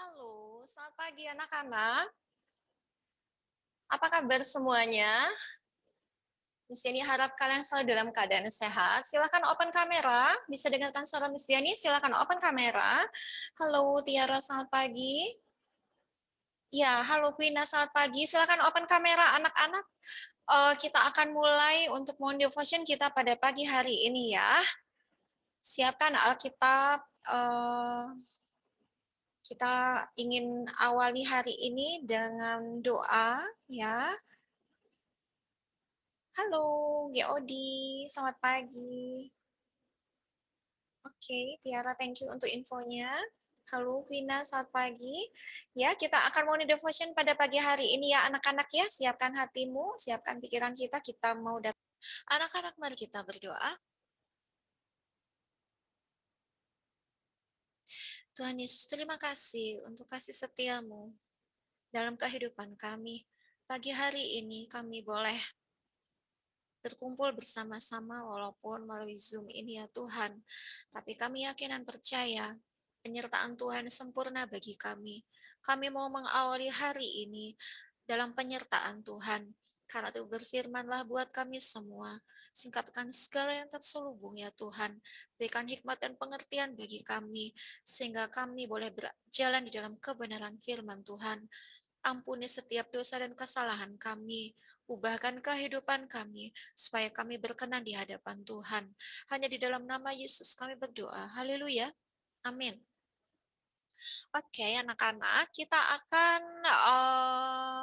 Halo, selamat pagi anak-anak. Apa kabar semuanya? Miss Yani harap kalian selalu dalam keadaan sehat. Silakan open kamera. Bisa dengarkan suara Miss Yani? Silakan open kamera. Halo Tiara, selamat pagi. Ya, halo Quina, selamat pagi. Silakan open kamera anak-anak. Kita akan mulai untuk morning devotion kita pada pagi hari ini ya. Siapkan Alkitab. Kita ingin awali hari ini dengan doa ya. Halo, Geodi. Selamat pagi. Oke, Tiara, thank you untuk infonya. Halo, Vina, selamat pagi. Ya, kita akan morning devotion pada pagi hari ini ya, anak-anak ya. Siapkan hatimu, siapkan pikiran kita mau datang. Anak-anak, mari kita berdoa. Tuhan Yesus, terima kasih untuk kasih setiamu dalam kehidupan kami. Pagi hari ini kami boleh berkumpul bersama-sama walaupun melalui Zoom ini ya Tuhan. Tapi kami yakin dan percaya penyertaan Tuhan sempurna bagi kami. Kami mau mengawali hari ini dalam penyertaan Tuhan. Karena itu berfirmanlah buat kami semua. Singkapkan segala yang terselubung ya Tuhan. Berikan hikmat dan pengertian bagi kami. Sehingga kami boleh berjalan di dalam kebenaran firman Tuhan. Ampuni setiap dosa dan kesalahan kami. Ubahkan kehidupan kami, supaya kami berkenan di hadapan Tuhan. Hanya di dalam nama Yesus kami berdoa. Haleluya. Amin. Oke, anak-anak, kita akan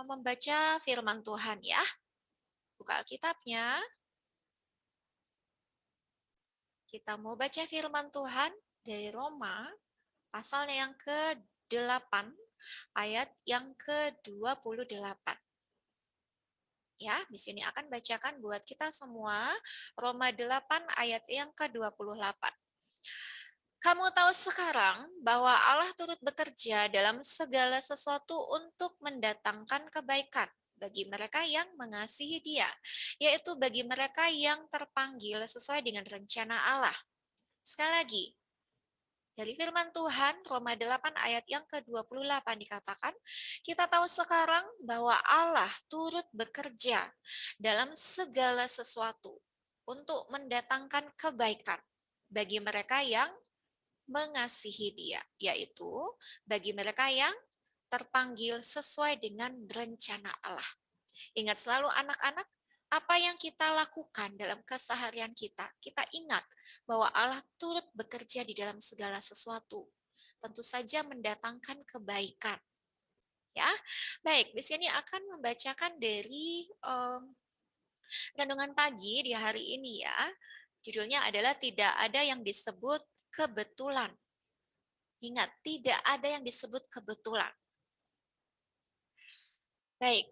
membaca firman Tuhan ya. Buka Alkitabnya. Kita mau baca firman Tuhan dari Roma, pasalnya yang ke-8, ayat yang ke-28. Ya, di sini akan bacakan buat kita semua Roma 8 ayat yang ke-28. Kamu tahu sekarang bahwa Allah turut bekerja dalam segala sesuatu untuk mendatangkan kebaikan bagi mereka yang mengasihi Dia, yaitu bagi mereka yang terpanggil sesuai dengan rencana Allah. Sekali lagi, dari firman Tuhan, Roma 8 ayat yang ke-28 dikatakan, kita tahu sekarang bahwa Allah turut bekerja dalam segala sesuatu untuk mendatangkan kebaikan bagi mereka yang mengasihi Dia, yaitu bagi mereka yang terpanggil sesuai dengan rencana Allah. Ingat selalu anak-anak, apa yang kita lakukan dalam keseharian kita, kita ingat bahwa Allah turut bekerja di dalam segala sesuatu. Tentu saja mendatangkan kebaikan. Ya, baik. Di sini akan membacakan dari renungan pagi di hari ini ya. Judulnya adalah tidak ada yang disebut kebetulan. Ingat, tidak ada yang disebut kebetulan. Baik,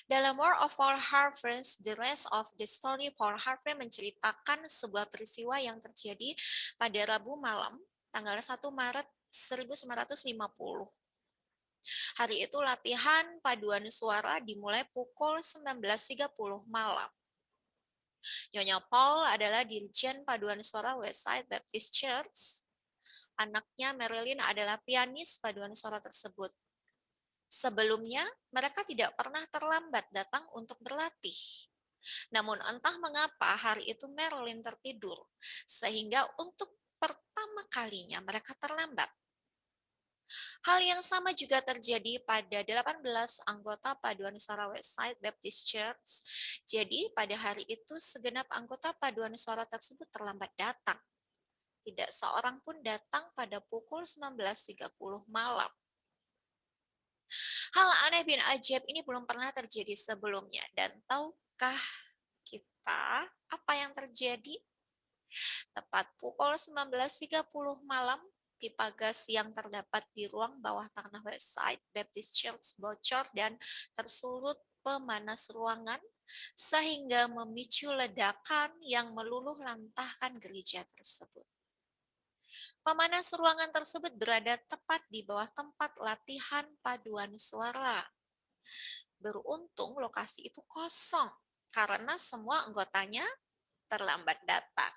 dalam War of Paul Harvest, The Rest of the Story, Paul Harvest menceritakan sebuah peristiwa yang terjadi pada Rabu malam, tanggal 1 Maret 1950. Hari itu latihan paduan suara dimulai pukul 19.30 malam. Nyonya Paul adalah dirjen paduan suara Westside Baptist Church. Anaknya Marilyn adalah pianis paduan suara tersebut. Sebelumnya, mereka tidak pernah terlambat datang untuk berlatih. Namun entah mengapa hari itu Marilyn tertidur, sehingga untuk pertama kalinya mereka terlambat. Hal yang sama juga terjadi pada 18 anggota paduan suara Westside Baptist Church. Jadi pada hari itu segenap anggota paduan suara tersebut terlambat datang. Tidak seorang pun datang pada pukul 19.30 malam. Hal aneh bin ajaib ini belum pernah terjadi sebelumnya. Dan tahukah kita apa yang terjadi? Tepat pukul 19.30 malam, pipa gas yang terdapat di ruang bawah tanah Westside Baptist Church bocor dan tersulut pemanas ruangan, sehingga memicu ledakan yang meluluh lantahkan gereja tersebut. Pemanas ruangan tersebut berada tepat di bawah tempat latihan paduan suara. Beruntung lokasi itu kosong karena semua anggotanya terlambat datang.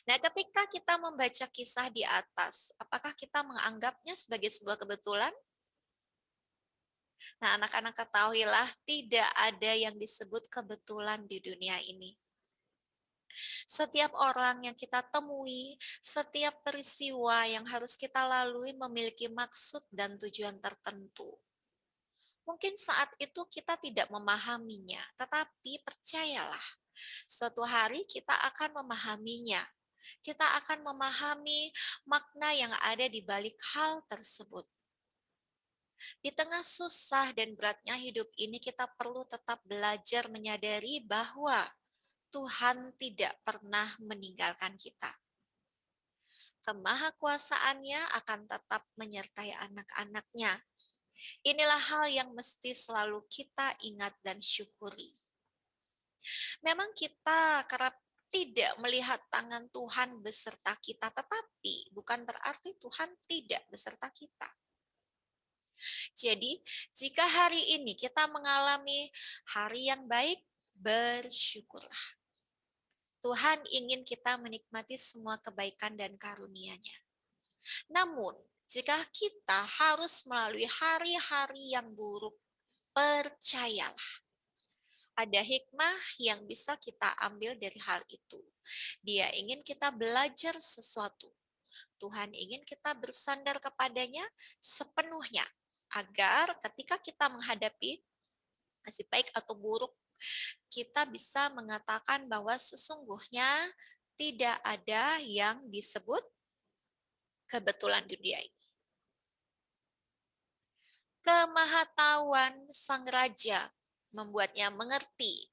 Nah, ketika kita membaca kisah di atas, apakah kita menganggapnya sebagai sebuah kebetulan? Nah, anak-anak ketahuilah tidak ada yang disebut kebetulan di dunia ini. Setiap orang yang kita temui, setiap peristiwa yang harus kita lalui memiliki maksud dan tujuan tertentu. Mungkin saat itu kita tidak memahaminya, tetapi percayalah, suatu hari kita akan memahaminya. Kita akan memahami makna yang ada di balik hal tersebut. Di tengah susah dan beratnya hidup ini, kita perlu tetap belajar menyadari bahwa Tuhan tidak pernah meninggalkan kita. Kemahakuasaannya akan tetap menyertai anak-anaknya. Inilah hal yang mesti selalu kita ingat dan syukuri. Memang kita kerap tidak melihat tangan Tuhan beserta kita, tetapi bukan berarti Tuhan tidak beserta kita. Jadi, jika hari ini kita mengalami hari yang baik, bersyukurlah. Tuhan ingin kita menikmati semua kebaikan dan karunia-Nya. Namun, jika kita harus melalui hari-hari yang buruk, percayalah, ada hikmah yang bisa kita ambil dari hal itu. Dia ingin kita belajar sesuatu. Tuhan ingin kita bersandar kepadanya sepenuhnya, agar ketika kita menghadapi nasib baik atau buruk, kita bisa mengatakan bahwa sesungguhnya tidak ada yang disebut kebetulan di dunia ini. Kemahatauan Sang Raja membuatnya mengerti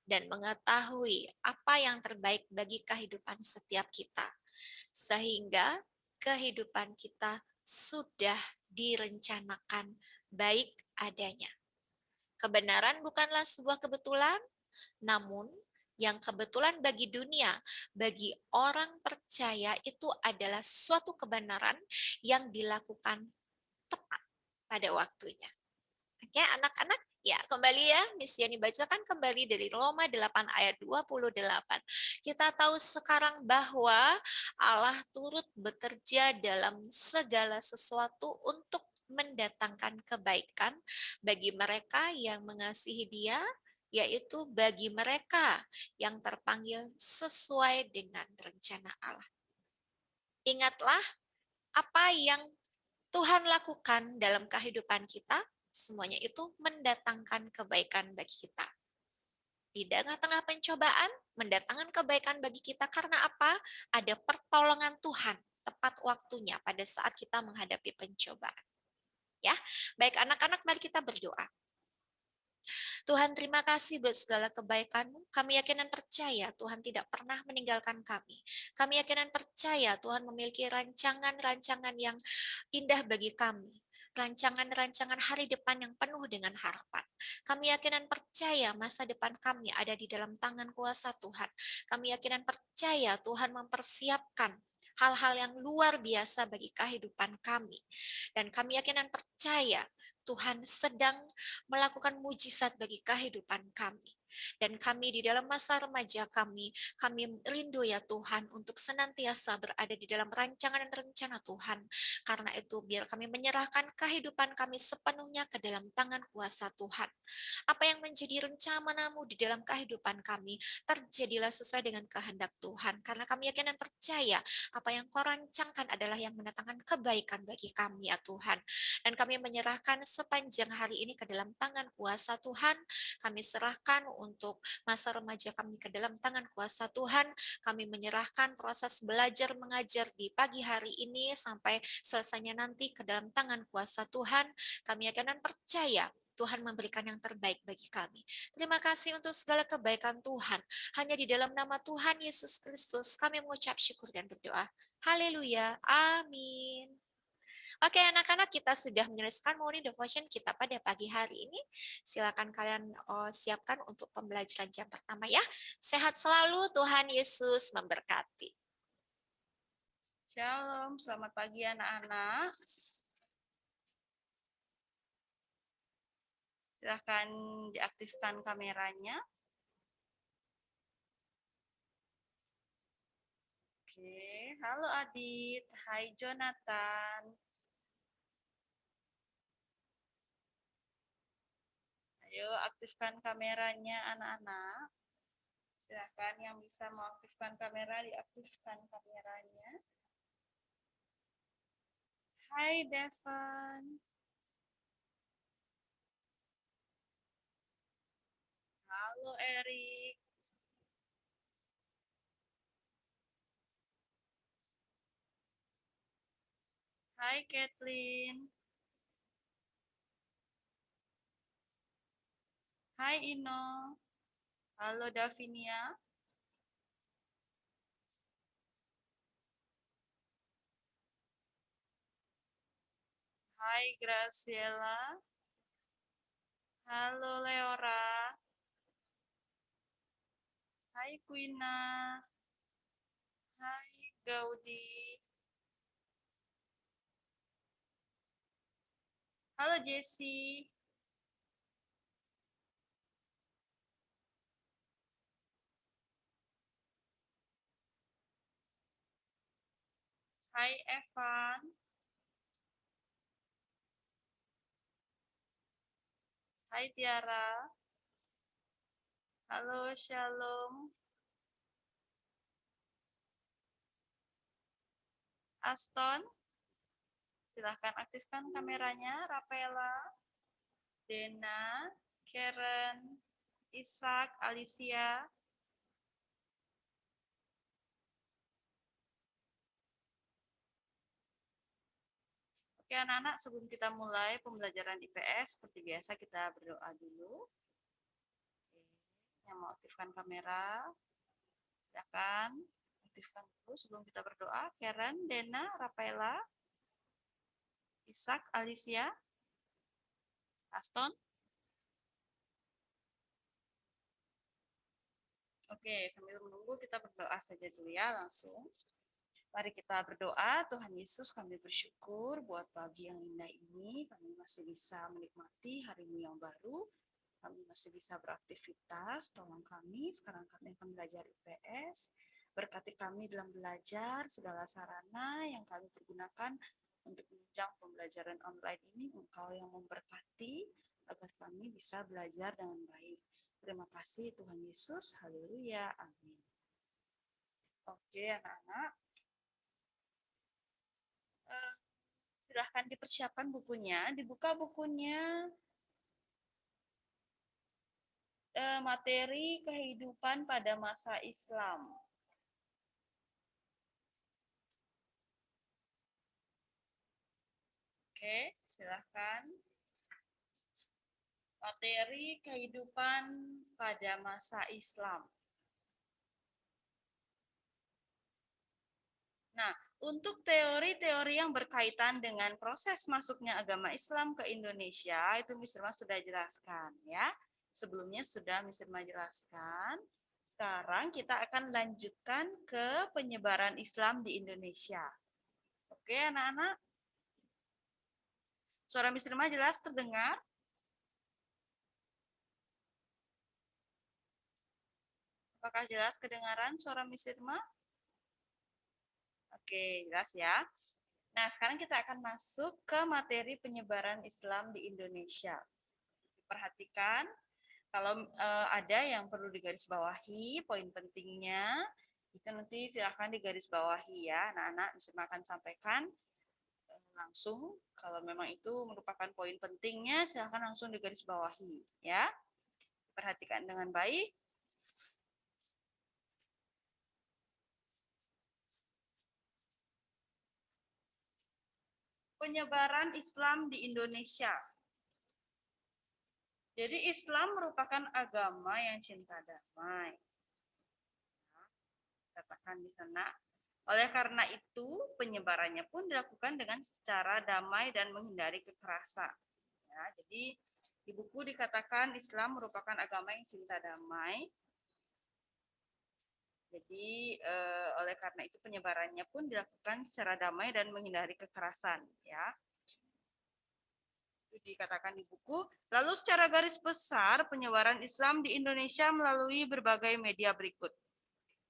dan mengetahui apa yang terbaik bagi kehidupan setiap kita. Sehingga kehidupan kita sudah direncanakan baik adanya. Kebenaran bukanlah sebuah kebetulan, namun yang kebetulan bagi dunia, bagi orang percaya itu adalah suatu kebenaran yang dilakukan tepat pada waktunya. Oke, anak-anak, ya kembali ya, Miss Yani bacakan kembali dari Roma 8 ayat 28. Kita tahu sekarang bahwa Allah turut bekerja dalam segala sesuatu untuk mendatangkan kebaikan bagi mereka yang mengasihi Dia, yaitu bagi mereka yang terpanggil sesuai dengan rencana Allah. Ingatlah apa yang Tuhan lakukan dalam kehidupan kita, semuanya itu mendatangkan kebaikan bagi kita. Di tengah-tengah pencobaan, mendatangkan kebaikan bagi kita karena apa? Ada pertolongan Tuhan tepat waktunya pada saat kita menghadapi pencobaan. Ya, baik anak-anak, mari kita berdoa. Tuhan, terima kasih buat segala kebaikan-Mu. Kami yakin dan percaya Tuhan tidak pernah meninggalkan kami. Kami yakin dan percaya Tuhan memiliki rancangan-rancangan yang indah bagi kami. Rancangan-rancangan hari depan yang penuh dengan harapan. Kami yakin dan percaya masa depan kami ada di dalam tangan kuasa Tuhan. Kami yakin dan percaya Tuhan mempersiapkan hal-hal yang luar biasa bagi kehidupan kami. Dan kami yakin dan percaya Tuhan sedang melakukan mujizat bagi kehidupan kami. Dan kami di dalam masa remaja kami rindu ya Tuhan untuk senantiasa berada di dalam rancangan dan rencana Tuhan. Karena itu biar kami menyerahkan kehidupan kami sepenuhnya ke dalam tangan kuasa Tuhan. Apa yang menjadi rencana-Mu di dalam kehidupan kami, terjadilah sesuai dengan kehendak Tuhan. Karena kami yakin dan percaya apa yang Kau rancangkan adalah yang mendatangkan kebaikan bagi kami ya Tuhan. Dan kami menyerahkan sepanjang hari ini ke dalam tangan kuasa Tuhan. Kami serahkan untuk masa remaja kami ke dalam tangan kuasa Tuhan. Kami menyerahkan proses belajar mengajar di pagi hari ini sampai selesainya nanti ke dalam tangan kuasa Tuhan. Kami akan dan percaya Tuhan memberikan yang terbaik bagi kami. Terima kasih untuk segala kebaikan Tuhan. Hanya di dalam nama Tuhan Yesus Kristus kami mengucap syukur dan berdoa. Haleluya. Amin. Oke anak-anak, kita sudah menyelesaikan morning devotion kita pada pagi hari ini. Silakan kalian siapkan untuk pembelajaran jam pertama ya. Sehat selalu, Tuhan Yesus memberkati. Shalom, selamat pagi anak-anak. Silahkan diaktifkan kameranya. Oke, halo Adit. Hai Jonathan. Ayo aktifkan kameranya anak-anak. Silakan yang bisa mengaktifkan kamera, diaktifkan kameranya. Hai Devon. Halo Erik. Hai Kathleen. Hai Ino. Halo Davinia. Hai Graciela. Halo Leora. Hai Quina. Hai Gaudi. Halo Jessie. Hai Evan. Hai Tiara. Halo Shalom. Aston. Silahkan aktifkan kameranya. Rapela. Dena. Karen. Ishak. Alicia. Oke anak-anak, sebelum kita mulai pembelajaran IPS, seperti biasa kita berdoa dulu. Oke. Yang mau aktifkan kamera, silakan aktifkan dulu sebelum kita berdoa. Karen, Dena, Rafaela, Ishak, Alicia, Aston. Oke, sambil menunggu kita berdoa saja dulu ya langsung. Mari kita berdoa. Tuhan Yesus, kami bersyukur buat pagi yang indah ini. Kami masih bisa menikmati harimu yang baru. Kami masih bisa beraktivitas. Tolong kami, sekarang kami akan belajar IPS. Berkati kami dalam belajar segala sarana yang kami pergunakan untuk menunjang pembelajaran online ini. Engkau yang memberkati agar kami bisa belajar dengan baik. Terima kasih Tuhan Yesus. Haleluya. Amin. Oke anak-anak. Silahkan dipersiapkan bukunya. Dibuka bukunya. Materi kehidupan pada masa Islam. Oke, silahkan. Materi kehidupan pada masa Islam. Nah, untuk teori-teori yang berkaitan dengan proses masuknya agama Islam ke Indonesia, itu Miss Irma sudah jelaskan ya. Sebelumnya sudah Miss Irma jelaskan. Sekarang kita akan lanjutkan ke penyebaran Islam di Indonesia. Oke, anak-anak. Suara Miss Irma jelas terdengar? Apakah jelas kedengaran suara Miss Irma? Oke, jelas ya. Nah, sekarang kita akan masuk ke materi penyebaran Islam di Indonesia. Perhatikan, kalau ada yang perlu digarisbawahi, poin pentingnya, itu nanti silahkan digarisbawahi ya. Anak-anak bisa akan sampaikan langsung. Kalau memang itu merupakan poin pentingnya, silahkan langsung digarisbawahi ya. Perhatikan dengan baik. Penyebaran Islam di Indonesia. Jadi Islam merupakan agama yang cinta damai. Katakan di sana. Oleh karena itu, penyebarannya pun dilakukan dengan secara damai dan menghindari kekerasan. Ya, jadi di buku dikatakan Islam merupakan agama yang cinta damai. Jadi oleh karena itu penyebarannya pun dilakukan secara damai dan menghindari kekerasan. Ya, itu dikatakan di buku. Lalu secara garis besar penyebaran Islam di Indonesia melalui berbagai media berikut.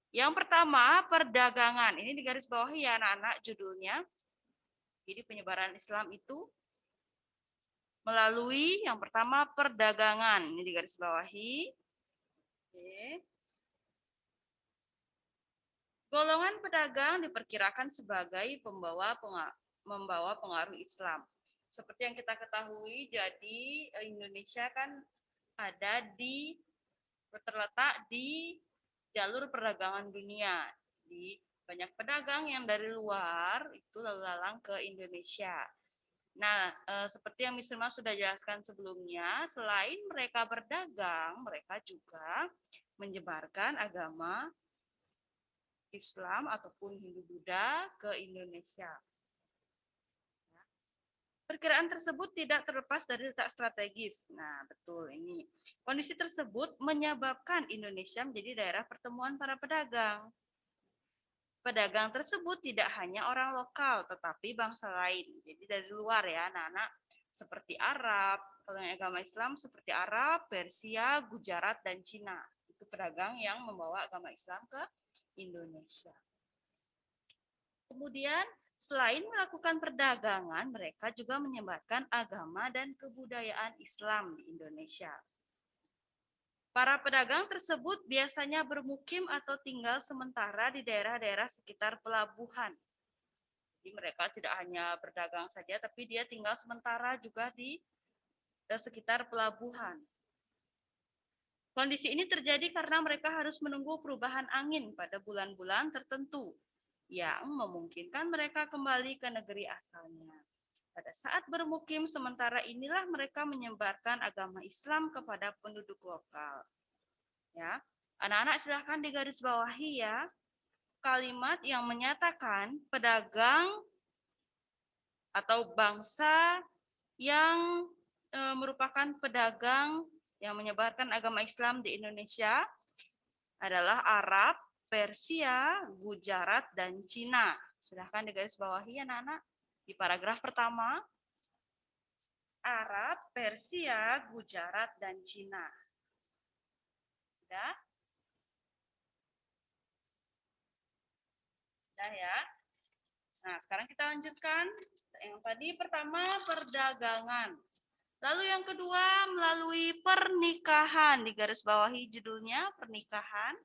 Yang pertama, perdagangan. Ini di garis bawahi ya anak-anak judulnya. Jadi penyebaran Islam itu melalui yang pertama perdagangan. Ini di garis bawahi. Oke. Golongan pedagang diperkirakan sebagai membawa pengaruh Islam. Seperti yang kita ketahui, jadi Indonesia kan terletak di jalur perdagangan dunia. Di banyak pedagang yang dari luar itu lalu lalang ke Indonesia. Nah, seperti yang Miss Irma sudah jelaskan sebelumnya, selain mereka berdagang, mereka juga menyebarkan agama Islam ataupun Hindu-Buddha ke Indonesia. Perkiraan tersebut tidak terlepas dari letak strategis. Nah, betul ini. Kondisi tersebut menyebabkan Indonesia menjadi daerah pertemuan para pedagang. Pedagang tersebut tidak hanya orang lokal, tetapi bangsa lain. Jadi dari luar ya, anak-anak, seperti Arab, kalau yang agama Islam seperti Arab, Persia, Gujarat, dan Cina. Itu pedagang yang membawa agama Islam ke Indonesia. Kemudian, selain melakukan perdagangan, mereka juga menyebarkan agama dan kebudayaan Islam di Indonesia. Para pedagang tersebut biasanya bermukim atau tinggal sementara di daerah-daerah sekitar pelabuhan. Jadi mereka tidak hanya berdagang saja, tapi dia tinggal sementara juga di sekitar pelabuhan. Kondisi ini terjadi karena mereka harus menunggu perubahan angin pada bulan-bulan tertentu yang memungkinkan mereka kembali ke negeri asalnya. Pada saat bermukim sementara inilah mereka menyebarkan agama Islam kepada penduduk lokal. Ya, anak-anak silahkan digaris bawahi ya kalimat yang menyatakan pedagang atau bangsa yang merupakan pedagang yang menyebarkan agama Islam di Indonesia adalah Arab, Persia, Gujarat, dan Cina. Silahkan digaris bawahi anak-anak. Di paragraf pertama, Arab, Persia, Gujarat, dan Cina. Sudah? Sudah ya? Nah, sekarang kita lanjutkan. Yang tadi pertama perdagangan. Lalu yang kedua melalui pernikahan. Di garis bawahi judulnya pernikahan.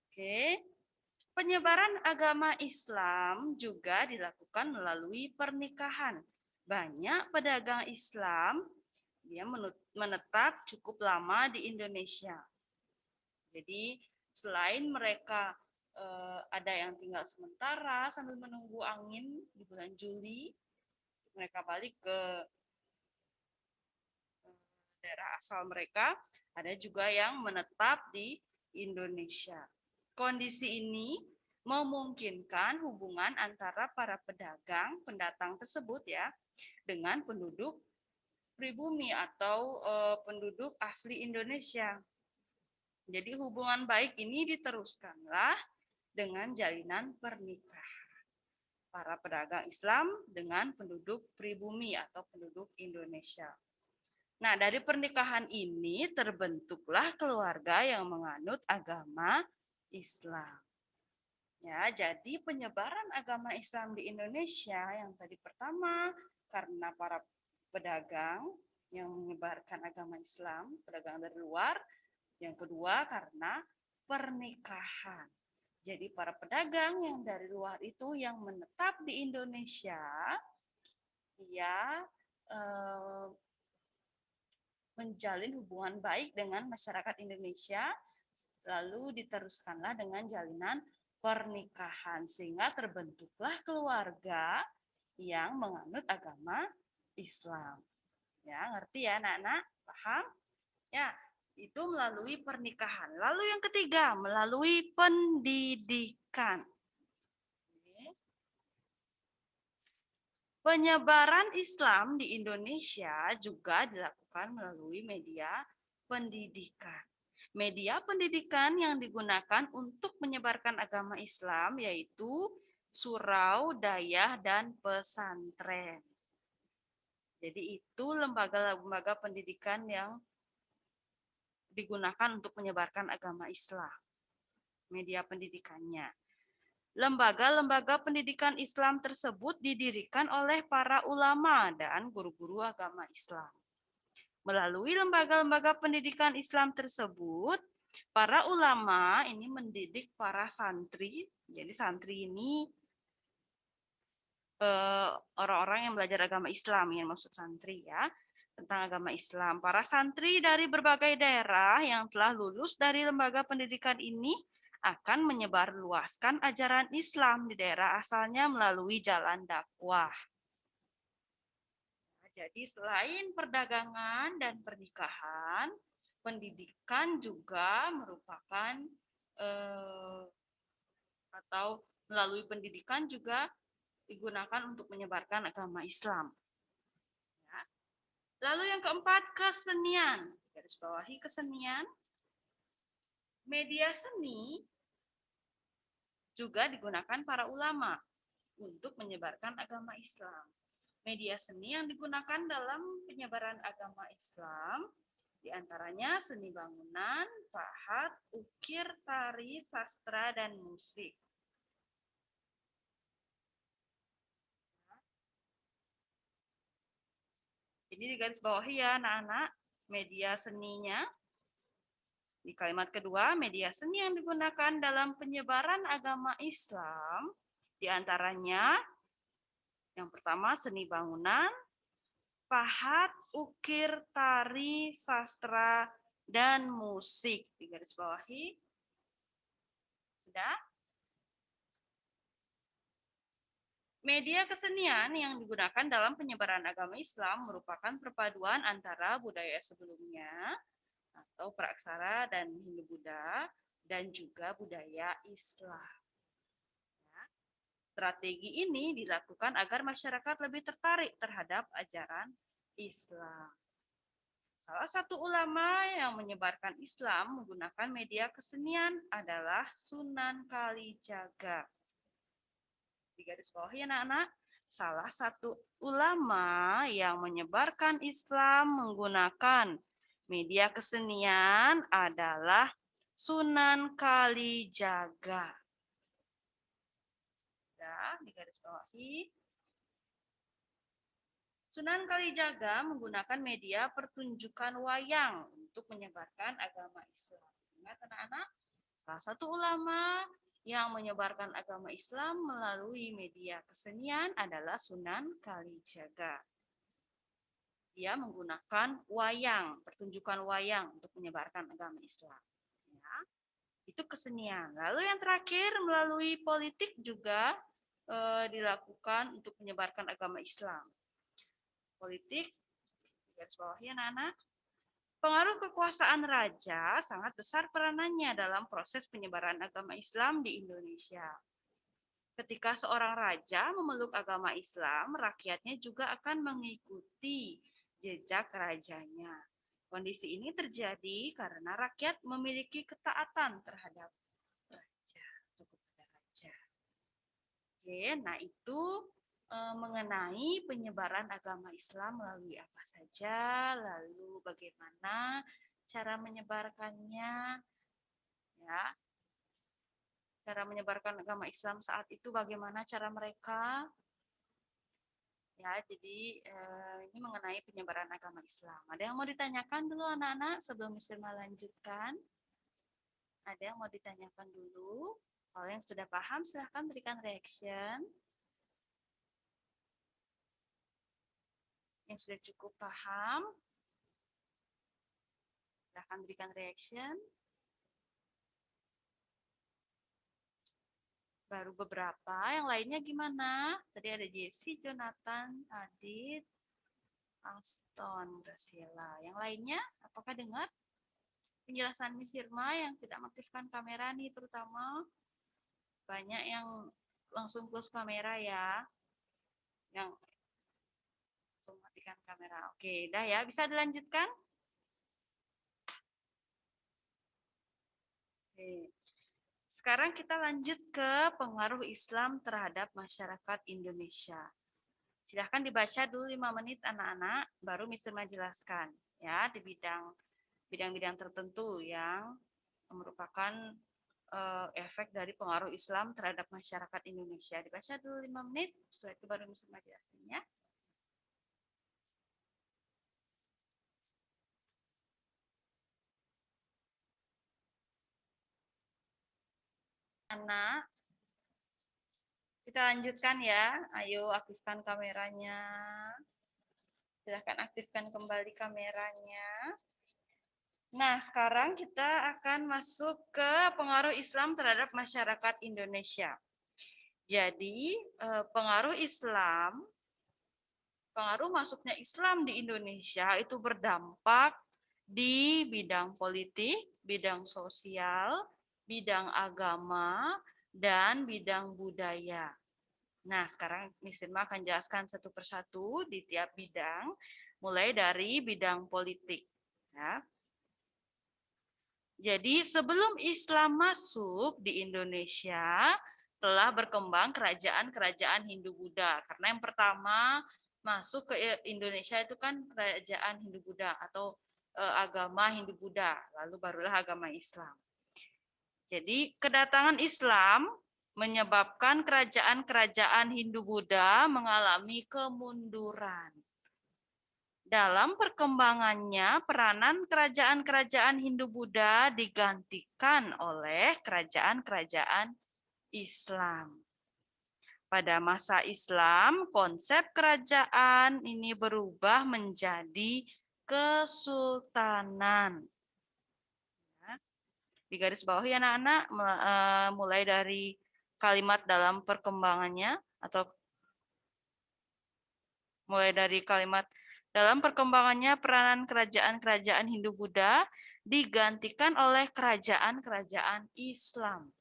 Oke. Penyebaran agama Islam juga dilakukan melalui pernikahan. Banyak pedagang Islam dia menetap cukup lama di Indonesia. Jadi selain mereka ada yang tinggal sementara sambil menunggu angin di bulan Juli, mereka balik ke daerah asal mereka, ada juga yang menetap di Indonesia. Kondisi ini memungkinkan hubungan antara para pedagang pendatang tersebut ya dengan penduduk pribumi atau penduduk asli Indonesia. Jadi hubungan baik ini diteruskanlah dengan jalinan pernikahan para pedagang Islam dengan penduduk pribumi atau penduduk Indonesia. Nah, dari pernikahan ini terbentuklah keluarga yang menganut agama Islam. Ya, jadi penyebaran agama Islam di Indonesia yang tadi pertama karena para pedagang yang menyebarkan agama Islam, pedagang dari luar. Yang kedua karena pernikahan. Jadi para pedagang yang dari luar itu yang menetap di Indonesia, ya menjalin hubungan baik dengan masyarakat Indonesia, lalu diteruskanlah dengan jalinan pernikahan sehingga terbentuklah keluarga yang menganut agama Islam. Ya, ngerti ya anak-anak? Paham? Ya, itu melalui pernikahan. Lalu yang ketiga, melalui pendidikan. Penyebaran Islam di Indonesia juga dilakukan melalui media pendidikan. Media pendidikan yang digunakan untuk menyebarkan agama Islam yaitu surau, dayah, dan pesantren. Jadi itu lembaga-lembaga pendidikan yang digunakan untuk menyebarkan agama Islam. media pendidikannya. Lembaga-lembaga pendidikan Islam tersebut didirikan oleh para ulama dan guru-guru agama Islam. Melalui lembaga-lembaga pendidikan Islam tersebut, para ulama ini mendidik para santri. Jadi santri ini orang-orang yang belajar agama Islam, yang maksud santri ya, tentang agama Islam. Para santri dari berbagai daerah yang telah lulus dari lembaga pendidikan ini akan menyebarluaskan ajaran Islam di daerah asalnya melalui jalan dakwah. Jadi selain perdagangan dan pernikahan, pendidikan juga merupakan atau melalui pendidikan juga digunakan untuk menyebarkan agama Islam. Ya. Lalu yang keempat, kesenian. Garis bawahi kesenian. Media seni juga digunakan para ulama untuk menyebarkan agama Islam. Media seni yang digunakan dalam penyebaran agama Islam diantaranya seni bangunan, pahat, ukir, tari, sastra, dan musik. Jadi di garis bawahi ya anak-anak, media seninya. Di kalimat kedua, media seni yang digunakan dalam penyebaran agama Islam, diantaranya yang pertama seni bangunan, pahat, ukir, tari, sastra, dan musik. Di garis bawahi. Sudah? Media kesenian yang digunakan dalam penyebaran agama Islam merupakan perpaduan antara budaya sebelumnya atau praksara dan Hindu-Buddha dan juga budaya Islam. Ya. Strategi ini dilakukan agar masyarakat lebih tertarik terhadap ajaran Islam. Salah satu ulama yang menyebarkan Islam menggunakan media kesenian adalah Sunan Kalijaga. Di garis bawah ya anak-anak, salah satu ulama yang menyebarkan Islam menggunakan media kesenian adalah Sunan Kalijaga. Ya, di garis bawahi. Sunan Kalijaga menggunakan media pertunjukan wayang untuk menyebarkan agama Islam. Ingat anak-anak, salah satu ulama yang menyebarkan agama Islam melalui media kesenian adalah Sunan Kalijaga. Dia menggunakan wayang, pertunjukan wayang untuk menyebarkan agama Islam. Ya, itu kesenian. Lalu yang terakhir melalui politik juga dilakukan untuk menyebarkan agama Islam. Politik, garis bawahnya anak-anak. Pengaruh kekuasaan raja sangat besar peranannya dalam proses penyebaran agama Islam di Indonesia. Ketika seorang raja memeluk agama Islam, rakyatnya juga akan mengikuti jejak rajanya. Kondisi ini terjadi karena rakyat memiliki ketaatan terhadap raja atau kepada raja. Oke, nah itu mengenai penyebaran agama Islam melalui apa saja, lalu bagaimana cara menyebarkannya, ya. Cara menyebarkan agama Islam saat itu bagaimana cara mereka, ya. Jadi ini mengenai penyebaran agama Islam. Ada yang mau ditanyakan dulu anak-anak sebelum Miss Irma lanjutkan? Ada yang mau ditanyakan dulu? Kalau yang sudah paham silahkan berikan reaction. Yang sudah cukup paham, silahkan berikan reaction. Baru beberapa, yang lainnya gimana? Tadi ada Jesse, Jonathan, Adit, Aston, Graciela. Yang lainnya, apakah dengar penjelasan Miss Irma yang tidak mengaktifkan kamera nih terutama? Banyak yang langsung close kamera ya. Yang matikan kamera. Oke, dah ya. Bisa dilanjutkan? Oke. Sekarang kita lanjut ke pengaruh Islam terhadap masyarakat Indonesia. Silahkan dibaca dulu 5 menit anak-anak, baru Miss Irma jelaskan ya di bidang-bidang tertentu yang merupakan efek dari pengaruh Islam terhadap masyarakat Indonesia. Dibaca dulu 5 menit, setelah itu baru bisa menjelaskannya. Anak, kita lanjutkan ya. Ayo aktifkan kameranya. Silahkan aktifkan kembali kameranya. Nah, sekarang kita akan masuk ke pengaruh Islam terhadap masyarakat Indonesia. Jadi, pengaruh masuknya Islam di Indonesia itu berdampak di bidang politik, bidang sosial, bidang agama, dan bidang budaya. Nah, sekarang Miss Irma akan jelaskan satu persatu di tiap bidang, mulai dari bidang politik. Ya. Jadi sebelum Islam masuk di Indonesia, telah berkembang kerajaan-kerajaan Hindu-Buddha. Karena yang pertama masuk ke Indonesia itu kan kerajaan Hindu-Buddha atau agama Hindu-Buddha, lalu barulah agama Islam. Jadi kedatangan Islam menyebabkan kerajaan-kerajaan Hindu-Buddha mengalami kemunduran. Dalam perkembangannya, peranan kerajaan-kerajaan Hindu-Buddha digantikan oleh kerajaan-kerajaan Islam. Pada masa Islam, konsep kerajaan ini berubah menjadi kesultanan. Di garis bawah ya anak-anak, mulai dari kalimat dalam perkembangannya atau mulai dari kalimat dalam perkembangannya peranan kerajaan-kerajaan Hindu-Buddha digantikan oleh kerajaan-kerajaan Islam.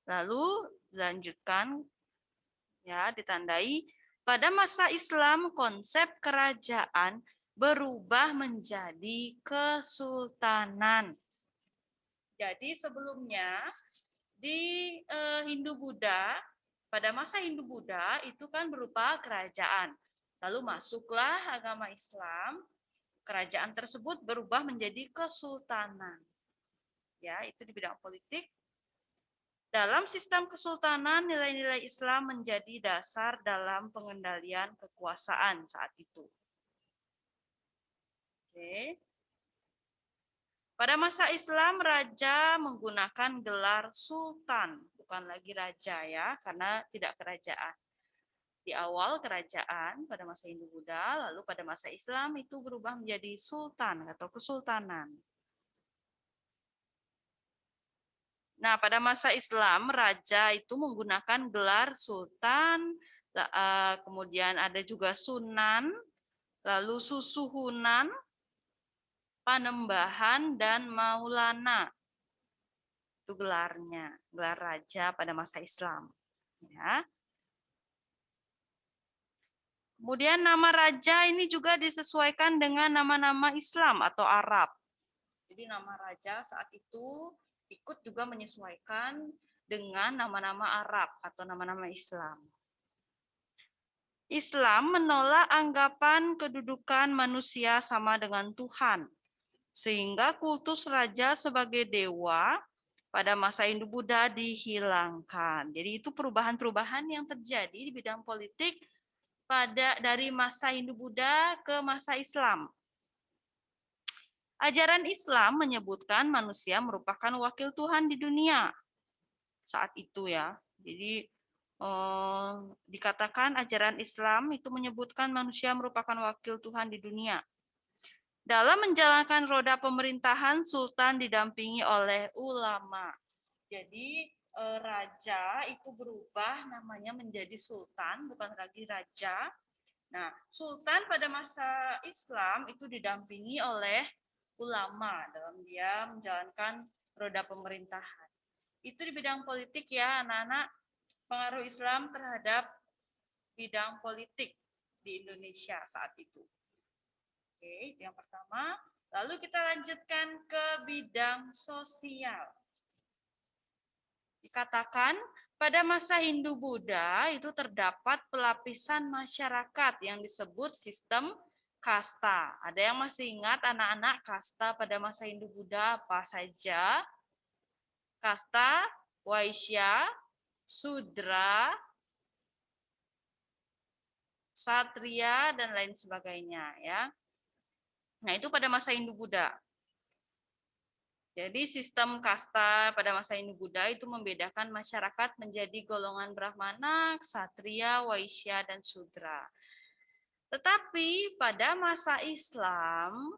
Lalu lanjutkan ya, ditandai pada masa Islam konsep kerajaan berubah menjadi kesultanan. Jadi sebelumnya di Hindu-Buddha, pada masa Hindu-Buddha itu kan berupa kerajaan. Lalu masuklah agama Islam, kerajaan tersebut berubah menjadi kesultanan. Ya, itu di bidang politik. Dalam sistem kesultanan, nilai-nilai Islam menjadi dasar dalam pengendalian kekuasaan saat itu. Oke. Pada masa Islam, raja menggunakan gelar sultan, bukan lagi raja ya, karena tidak kerajaan. Di awal kerajaan pada masa Hindu-Buddha, lalu pada masa Islam itu berubah menjadi sultan atau kesultanan. Nah, pada masa Islam, raja itu menggunakan gelar sultan, kemudian ada juga sunan, lalu susuhunan, panembahan, dan maulana. Itu gelarnya, gelar raja pada masa Islam. Ya. Kemudian nama raja ini juga disesuaikan dengan nama-nama Islam atau Arab. Jadi nama raja saat itu ikut juga menyesuaikan dengan nama-nama Arab atau nama-nama Islam. Islam menolak anggapan kedudukan manusia sama dengan Tuhan, sehingga kultus raja sebagai dewa pada masa Hindu-Buddha dihilangkan. Jadi itu perubahan-perubahan yang terjadi di bidang politik dari masa Hindu-Buddha ke masa Islam. Ajaran Islam menyebutkan manusia merupakan wakil Tuhan di dunia saat itu ya. Jadi dikatakan ajaran Islam itu menyebutkan manusia merupakan wakil Tuhan di dunia. Dalam menjalankan roda pemerintahan, sultan didampingi oleh ulama. Jadi raja itu berubah namanya menjadi sultan, bukan lagi raja. Nah, sultan pada masa Islam itu didampingi oleh ulama dalam dia menjalankan roda pemerintahan. Itu di bidang politik ya, anak-anak, pengaruh Islam terhadap bidang politik di Indonesia saat itu. Oke, itu yang pertama. Lalu kita lanjutkan ke bidang sosial. Dikatakan pada masa Hindu-Buddha itu terdapat pelapisan masyarakat yang disebut sistem kasta. Ada yang masih ingat anak-anak kasta pada masa Hindu-Buddha apa saja? kasta, waisya, sudra, satria, dan lain sebagainya ya. Nah, itu pada masa Hindu-Buddha. Jadi sistem kasta pada masa Hindu-Buddha itu membedakan masyarakat menjadi golongan Brahmana, Ksatria, Waisya, dan Sudra. Tetapi pada masa Islam,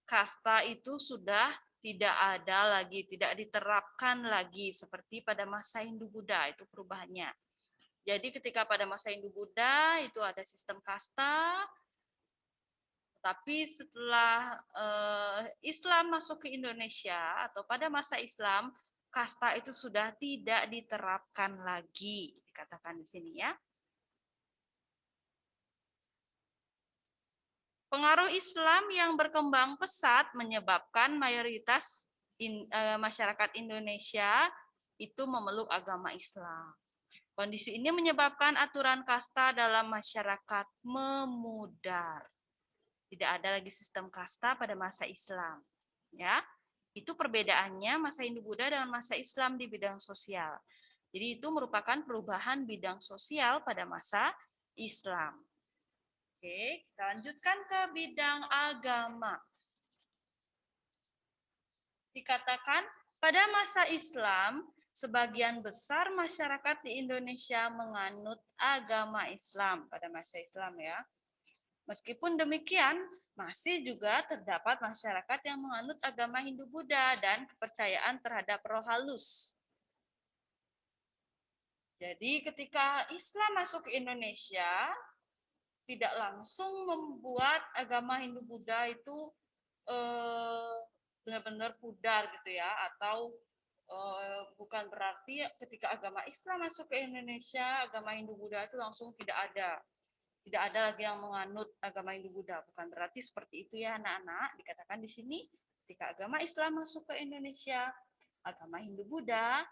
kasta itu sudah tidak ada lagi, tidak diterapkan lagi seperti pada masa Hindu-Buddha, itu perubahannya. Jadi ketika pada masa Hindu-Buddha itu ada sistem kasta, tapi setelah Islam masuk ke Indonesia atau pada masa Islam, kasta itu sudah tidak diterapkan lagi, dikatakan di sini ya. Pengaruh Islam yang berkembang pesat menyebabkan mayoritas masyarakat Indonesia itu memeluk agama Islam. Kondisi ini menyebabkan aturan kasta dalam masyarakat memudar. Tidak ada lagi sistem kasta pada masa Islam. Ya, itu perbedaannya masa Hindu-Buddha dengan masa Islam di bidang sosial. Jadi itu merupakan perubahan bidang sosial pada masa Islam. Oke, kita lanjutkan ke bidang agama. Dikatakan pada masa Islam, sebagian besar masyarakat di Indonesia menganut agama Islam pada masa Islam ya. Meskipun demikian, masih juga terdapat masyarakat yang menganut agama Hindu-Buddha dan kepercayaan terhadap roh halus. Jadi ketika Islam masuk ke Indonesia, tidak langsung membuat agama Hindu-Buddha itu benar-benar pudar gitu ya, atau bukan berarti ketika agama Islam masuk ke Indonesia, agama Hindu-Buddha itu langsung tidak ada. Tidak ada lagi yang menganut agama Hindu-Buddha. Bukan berarti seperti itu ya anak-anak. Dikatakan di sini, ketika agama Islam masuk ke Indonesia, agama Hindu-Buddha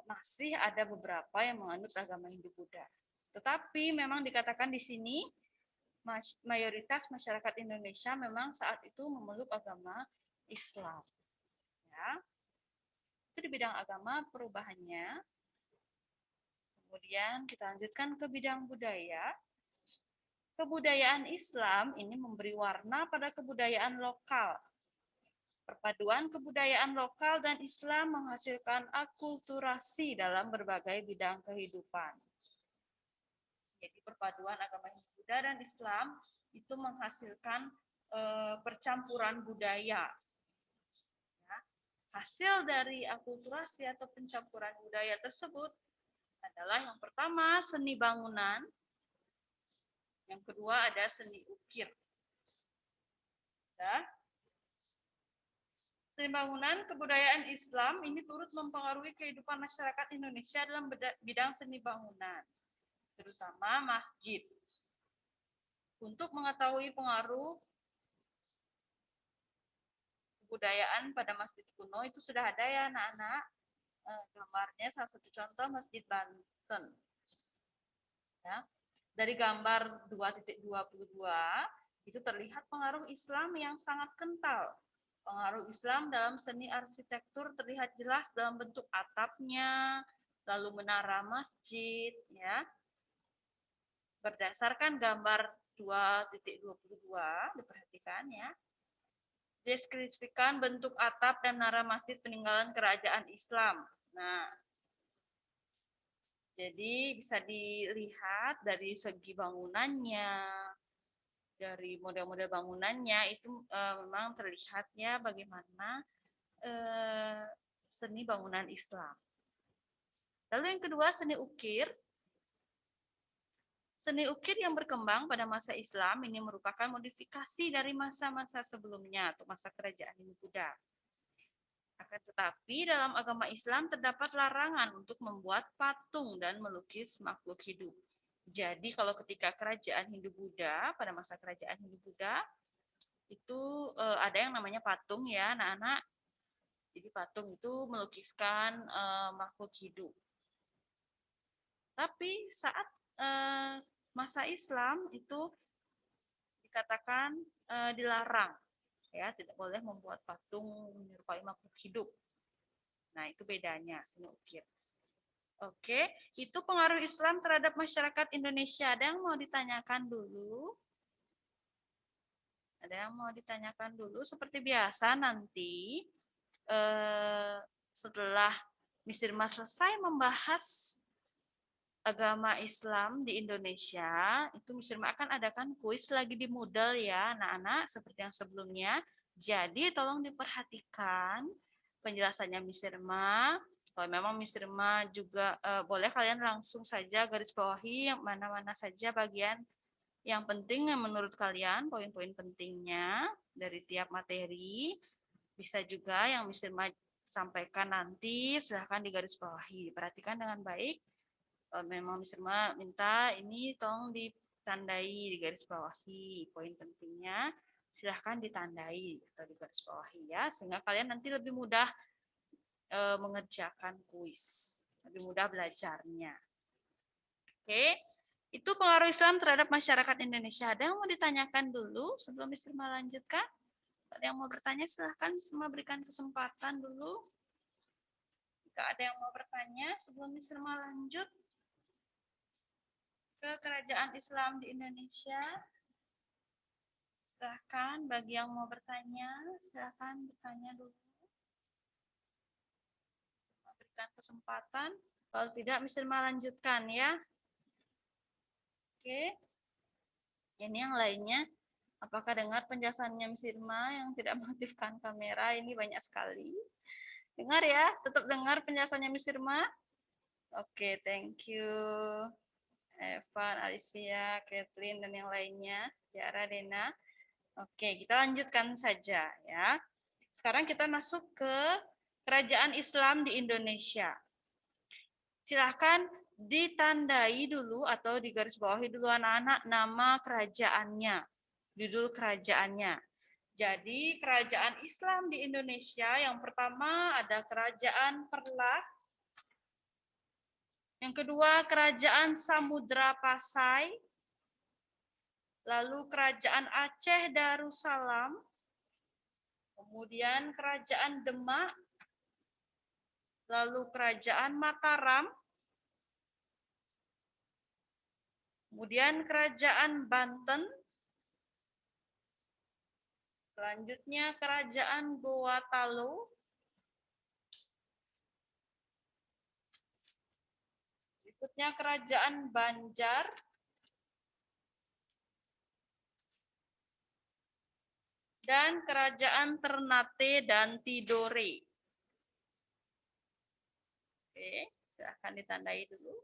masih ada beberapa yang menganut agama Hindu-Buddha. Tetapi memang dikatakan di sini, mayoritas masyarakat Indonesia memang saat itu memeluk agama Islam. Ya. Itu di bidang agama perubahannya. Kemudian kita lanjutkan ke bidang budaya. Kebudayaan Islam ini memberi warna pada kebudayaan lokal. Perpaduan kebudayaan lokal dan Islam menghasilkan akulturasi dalam berbagai bidang kehidupan. Jadi perpaduan agama Buddha dan Islam itu menghasilkan percampuran budaya. Ya. Hasil dari akulturasi atau pencampuran budaya tersebut adalah yang pertama seni bangunan, yang kedua ada seni ukir. Ya. Seni bangunan kebudayaan Islam ini turut mempengaruhi kehidupan masyarakat Indonesia dalam bidang seni bangunan, terutama masjid. Untuk mengetahui pengaruh kebudayaan pada masjid kuno itu sudah ada ya anak-anak gambarnya, salah satu contoh Masjid Banten. Ya. Dari gambar 2.22 itu terlihat pengaruh Islam yang sangat kental. Pengaruh Islam dalam seni arsitektur terlihat jelas dalam bentuk atapnya, lalu menara masjid, ya. Berdasarkan gambar 2.22, diperhatikan ya. Deskripsikan bentuk atap dan menara masjid peninggalan kerajaan Islam. Nah, jadi bisa dilihat dari segi bangunannya, dari model-model bangunannya itu memang terlihatnya bagaimana seni bangunan Islam. Lalu yang kedua seni ukir. Seni ukir yang berkembang pada masa Islam ini merupakan modifikasi dari masa-masa sebelumnya atau masa kerajaan Hindu-Buddha. Akan tetapi dalam agama Islam terdapat larangan untuk membuat patung dan melukis makhluk hidup. Jadi kalau ketika kerajaan Hindu-Buddha, pada masa kerajaan Hindu-Buddha, itu ada yang namanya patung ya anak-anak. Jadi patung itu melukiskan makhluk hidup. Tapi saat masa Islam itu dikatakan dilarang, ya tidak boleh membuat patung menyerupai makhluk hidup. Nah, itu bedanya seni ukir. Oke, itu pengaruh Islam terhadap masyarakat Indonesia. Ada yang mau ditanyakan dulu? Ada yang mau ditanyakan dulu? Seperti biasa nanti setelah Miss Irma selesai membahas agama Islam di Indonesia, itu Miss Irma akan adakan kuis lagi di Moodle ya, anak-anak, seperti yang sebelumnya. Jadi tolong diperhatikan penjelasannya Miss Irma. Kalau memang Miss Irma juga boleh kalian langsung saja garis bawahi yang mana-mana saja bagian yang penting yang menurut kalian, poin-poin pentingnya dari tiap materi. Bisa juga yang Miss Irma sampaikan nanti, silahkan digaris bawahi. Diperhatikan dengan baik. Memang Miss Irma minta ini tolong ditandai, digaris bawahi. Poin pentingnya silahkan ditandai atau digaris bawahi ya, sehingga kalian nanti lebih mudah mengerjakan kuis, lebih mudah belajarnya. Oke, itu pengaruh Islam terhadap masyarakat Indonesia. Ada yang mau ditanyakan dulu sebelum Miss Irma lanjutkan? Ada yang mau bertanya silahkan semua berikan kesempatan dulu. Jika ada yang mau bertanya sebelum Miss Irma lanjut ke kerajaan Islam di Indonesia, silahkan bagi yang mau bertanya, silahkan bertanya dulu. Berikan kesempatan. Kalau tidak, Miss Irma lanjutkan ya. Oke. Ini yang lainnya. Apakah dengar penjelasannya Miss Irma yang tidak mengaktifkan kamera? Ini banyak sekali. Dengar ya, tetap dengar penjelasannya Miss Irma. Oke, thank you. Evan, Alicia, Kathleen, dan yang lainnya. Tiara, Dena. Oke, kita lanjutkan saja ya. Sekarang kita masuk ke kerajaan Islam di Indonesia. Silahkan ditandai dulu atau digarisbawahi dulu anak-anak nama kerajaannya, judul kerajaannya. Jadi kerajaan Islam di Indonesia yang pertama ada Kerajaan Perlak, yang kedua Kerajaan Samudra Pasai, lalu Kerajaan Aceh Darussalam, kemudian Kerajaan Demak, lalu Kerajaan Mataram, kemudian Kerajaan Banten, selanjutnya Kerajaan Gorontalo, berikutnya Kerajaan Banjar, dan Kerajaan Ternate dan Tidore. Oke, silahkan ditandai dulu.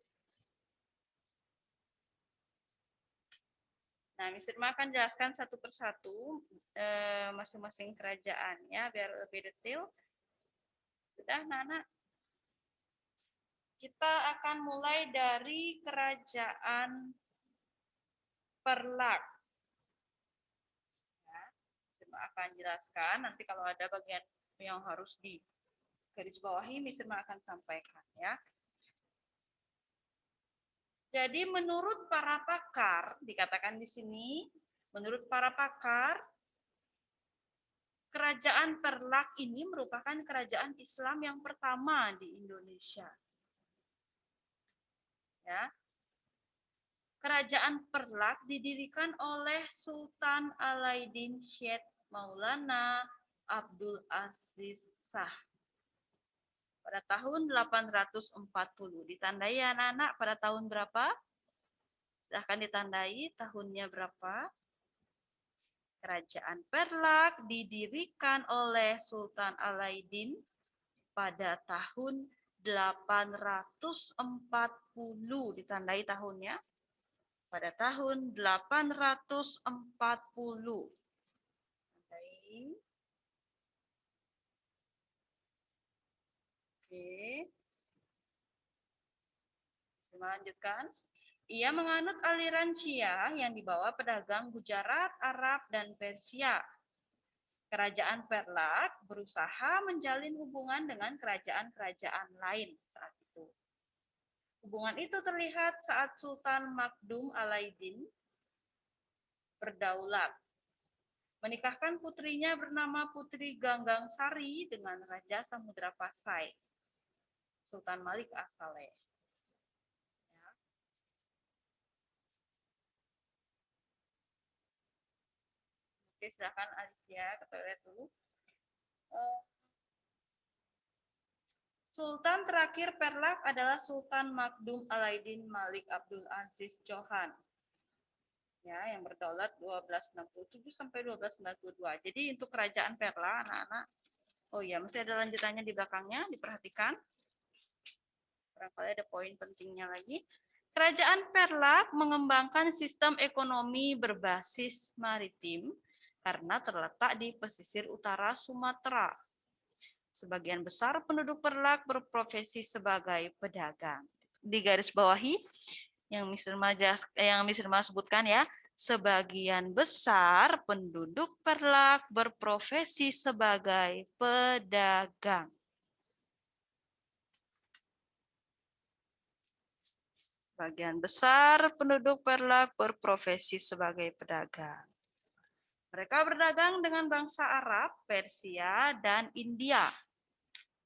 Nah, Miss Irma akan jelaskan satu persatu masing-masing kerajaan ya, biar lebih detail. Sudah, Nana? Kita akan mulai dari Kerajaan Perlak. Ya, Miss Irma akan jelaskan, nanti kalau ada bagian yang harus di garis bawahi, Miss Irma akan sampaikan ya. Jadi menurut para pakar, dikatakan di sini, menurut para pakar, Kerajaan Perlak ini merupakan kerajaan Islam yang pertama di Indonesia. Ya. Kerajaan Perlak didirikan oleh Sultan Alauddin Syed Maulana Abdul Aziz Shah pada tahun 840. Ditandai ya anak-anak pada tahun berapa? Silahkan ditandai tahunnya berapa. Kerajaan Perlak didirikan oleh Sultan Alauddin pada tahun 840. Ditandai tahunnya. Pada tahun 840. Tandai. Oke. Saya lanjutkan. Ia menganut aliran Syiah yang dibawa pedagang Gujarat, Arab, dan Persia. Kerajaan Perlak berusaha menjalin hubungan dengan kerajaan-kerajaan lain saat itu. Hubungan itu terlihat saat Sultan Magdum Alauddin berdaulat, menikahkan putrinya bernama Putri Ganggang Sari dengan Raja Samudra Pasai. Sultan Malik As-Saleh. Ya. Oke, silakan Alicia ke toilet dulu. Sultan terakhir Perlak adalah Sultan Magdum Alaidin Malik Abdul Aziz Johan. Ya, yang berdaulat 1267 sampai 1292. Jadi untuk kerajaan Perla, anak-anak, oh ya, masih ada lanjutannya di belakangnya, diperhatikan. Barangkali ada poin pentingnya lagi. Kerajaan Perlak mengembangkan sistem ekonomi berbasis maritim karena terletak di pesisir utara Sumatera. Sebagian besar penduduk Perlak berprofesi sebagai pedagang. Di garis bawahi yang Miss Irma sebutkan ya, sebagian besar penduduk Perlak berprofesi sebagai pedagang. Sebagian besar penduduk Perlak berprofesi sebagai pedagang. Mereka berdagang dengan bangsa Arab, Persia, dan India.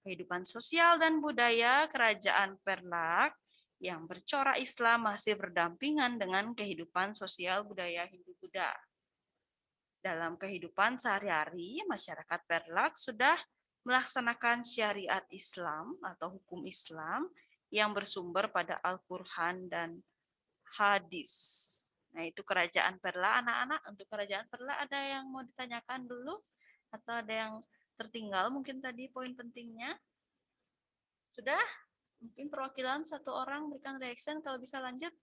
Kehidupan sosial dan budaya kerajaan Perlak yang bercorak Islam masih berdampingan dengan kehidupan sosial budaya Hindu-Buddha. Dalam kehidupan sehari-hari, masyarakat Perlak sudah melaksanakan syariat Islam atau hukum Islam yang bersumber pada Al-Quran dan hadis. Nah, itu kerajaan Perla, anak-anak. Untuk kerajaan Perla ada yang mau ditanyakan dulu? Atau ada yang tertinggal mungkin tadi poin pentingnya? Sudah? Mungkin perwakilan satu orang berikan reaction kalau bisa lanjut.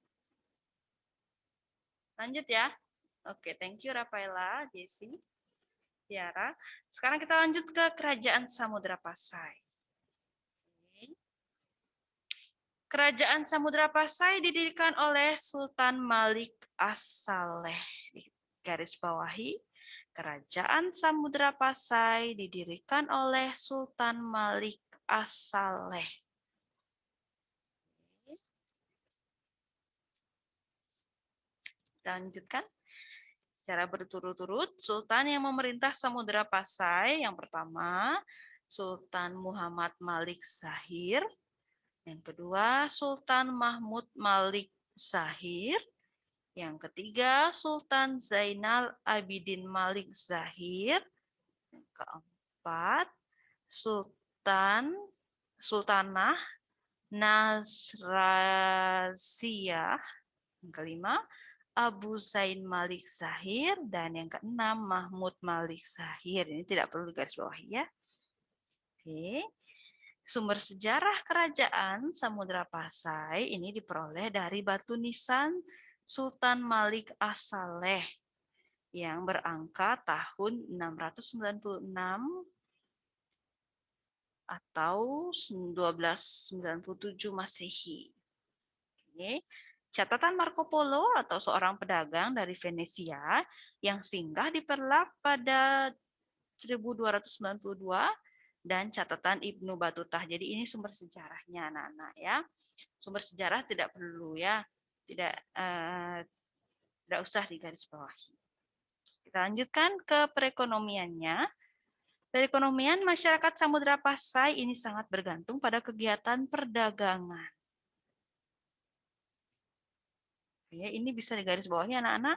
Lanjut ya. Oke, thank you Rafaela, Jessie, Tiara. Sekarang kita lanjut ke kerajaan Samudra Pasai. Kerajaan Samudra Pasai didirikan oleh Sultan Malik As-Saleh. Di garis bawahi, Kerajaan Samudra Pasai didirikan oleh Sultan Malik As-Saleh. Lanjutkan. Secara berturut-turut, Sultan yang memerintah Samudra Pasai yang pertama, Sultan Muhammad Malik Zahir. Yang kedua, Sultan Mahmud Malik Zahir. Yang ketiga, Sultan Zainal Abidin Malik Zahir. Yang keempat, Sultanah Nasraziyah. Yang kelima, Abu Zain Malik Zahir. Dan yang keenam, Mahmud Malik Zahir. Ini tidak perlu digarisbawahi ya. Oke. Sumber sejarah kerajaan Samudra Pasai ini diperoleh dari batu nisan Sultan Malik As-Saleh yang berangka tahun 696 atau 1297 Masehi. Oke. Catatan Marco Polo atau seorang pedagang dari Venesia yang singgah di Perlak pada 1292 dan catatan Ibnu Batutah. Jadi ini sumber sejarahnya anak-anak ya. Sumber sejarah tidak perlu ya, tidak usah digarisbawahi. Kita lanjutkan ke perekonomiannya. Perekonomian masyarakat Samudra Pasai ini sangat bergantung pada kegiatan perdagangan. Ya, ini bisa digarisbawahi anak-anak.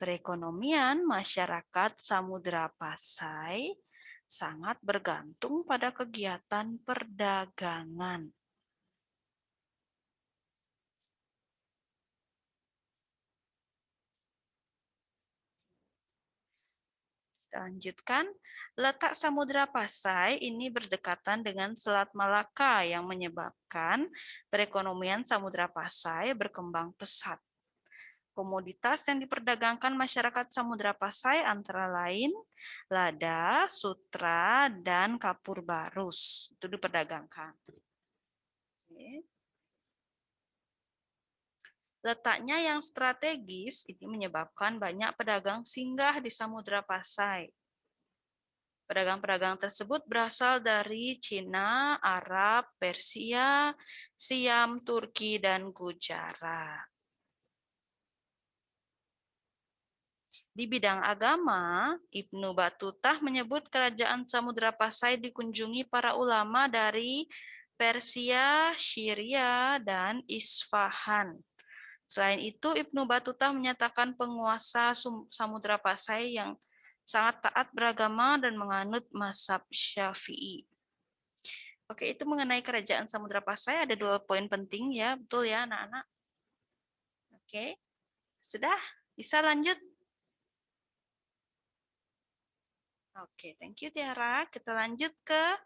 Perekonomian masyarakat Samudra Pasai sangat bergantung pada kegiatan perdagangan. Lanjutkan, letak Samudra Pasai ini berdekatan dengan Selat Malaka yang menyebabkan perekonomian Samudra Pasai berkembang pesat. Komoditas yang diperdagangkan masyarakat Samudra Pasai antara lain lada, sutra, dan kapur barus. Itu diperdagangkan. Oke. Letaknya yang strategis ini menyebabkan banyak pedagang singgah di Samudra Pasai. Pedagang-pedagang tersebut berasal dari Cina, Arab, Persia, Siam, Turki, dan Gujarat. Di bidang agama, Ibnu Batutah menyebut kerajaan Samudra Pasai dikunjungi para ulama dari Persia, Syria, dan Isfahan. Selain itu, Ibnu Battuta menyatakan penguasa Samudra Pasai yang sangat taat beragama dan menganut mazhab Syafi'i. Oke, itu mengenai kerajaan Samudra Pasai ada 2 poin penting ya, betul ya anak-anak? Oke, sudah bisa lanjut? Oke, thank you Tiara. Kita lanjut ke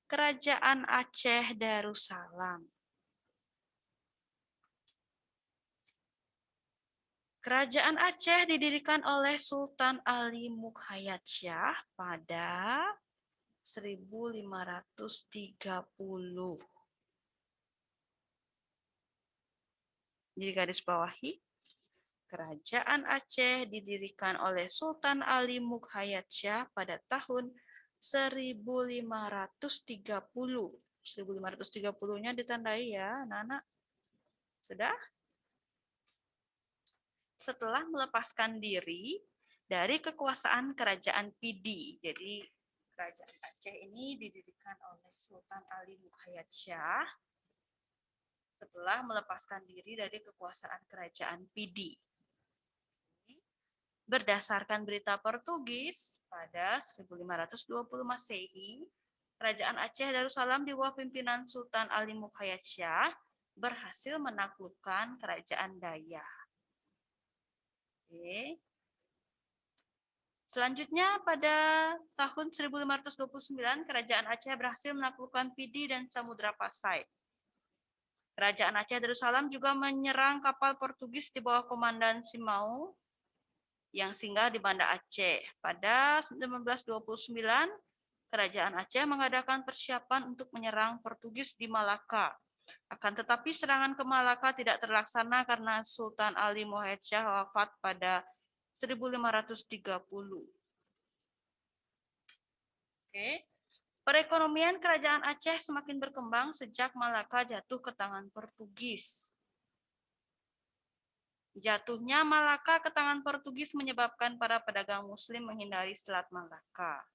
Kerajaan Aceh Darussalam. Kerajaan Aceh didirikan oleh Sultan Ali Mukhayat Shah pada 1530. Jadi garis bawahi, Kerajaan Aceh didirikan oleh Sultan Ali Mukhayat Shah pada tahun 1530. 1530-nya ditandai ya, anak-anak. Sudah? Setelah melepaskan diri dari kekuasaan Kerajaan Pidi. Jadi Kerajaan Aceh ini didirikan oleh Sultan Ali Mukhayat Shah setelah melepaskan diri dari kekuasaan Kerajaan Pidi. Berdasarkan berita Portugis, pada 1520 Masehi, Kerajaan Aceh Darussalam di bawah pimpinan Sultan Ali Mukhayat Shah berhasil menaklukkan Kerajaan Daya. Oke. Selanjutnya pada tahun 1529 Kerajaan Aceh berhasil menaklukkan Pidi dan Samudra Pasai. Kerajaan Aceh Darussalam juga menyerang kapal Portugis di bawah komandan Simau yang singgah di Banda Aceh. Pada 1929 Kerajaan Aceh mengadakan persiapan untuk menyerang Portugis di Malaka. Akan tetapi serangan ke Malaka tidak terlaksana karena Sultan Ali Muhammad Shah wafat pada 1530. Oke. Perekonomian Kerajaan Aceh semakin berkembang sejak Malaka jatuh ke tangan Portugis. Jatuhnya Malaka ke tangan Portugis menyebabkan para pedagang Muslim menghindari Selat Malaka.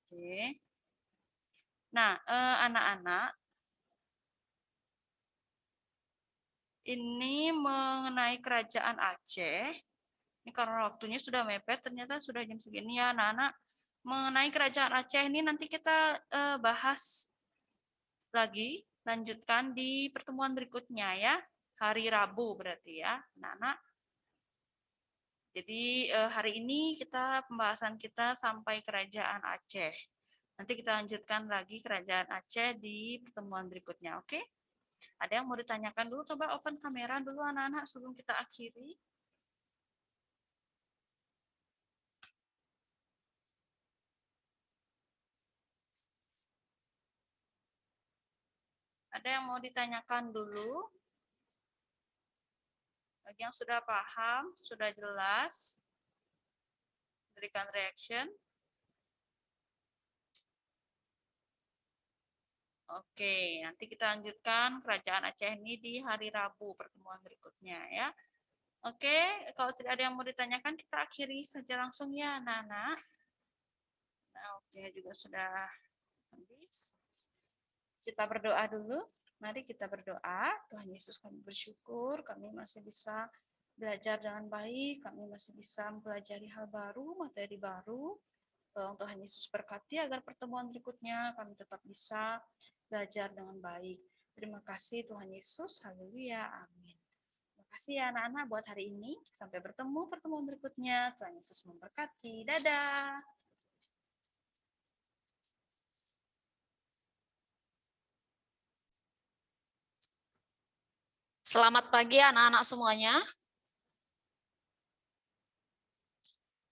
Oke. Nah, anak-anak, ini mengenai Kerajaan Aceh. Ini karena waktunya sudah mepet, ternyata sudah jam segini ya anak-anak. Mengenai Kerajaan Aceh ini nanti kita bahas lagi, lanjutkan di pertemuan berikutnya ya. Hari Rabu berarti ya anak-anak. Jadi hari ini pembahasan kita sampai Kerajaan Aceh. Nanti kita lanjutkan lagi Kerajaan Aceh di pertemuan berikutnya, oke? Ada yang mau ditanyakan dulu? Coba open kamera dulu anak-anak sebelum kita akhiri. Ada yang mau ditanyakan dulu? Bagi yang sudah paham, sudah jelas, berikan reaction. Oke, nanti kita lanjutkan Kerajaan Aceh ini di hari Rabu pertemuan berikutnya ya. Oke, kalau tidak ada yang mau ditanyakan, kita akhiri saja langsung ya anak-anak. Nah, oke juga sudah habis. Kita berdoa dulu. Mari kita berdoa. Tuhan Yesus, kami bersyukur kami masih bisa belajar dengan baik, kami masih bisa mempelajari hal baru, materi baru. Tolong Tuhan Yesus berkati agar pertemuan berikutnya kami tetap bisa belajar dengan baik. Terima kasih Tuhan Yesus. Haleluya. Amin. Terima kasih ya anak-anak buat hari ini. Sampai bertemu pertemuan berikutnya. Tuhan Yesus memberkati. Dadah. Selamat pagi anak-anak semuanya.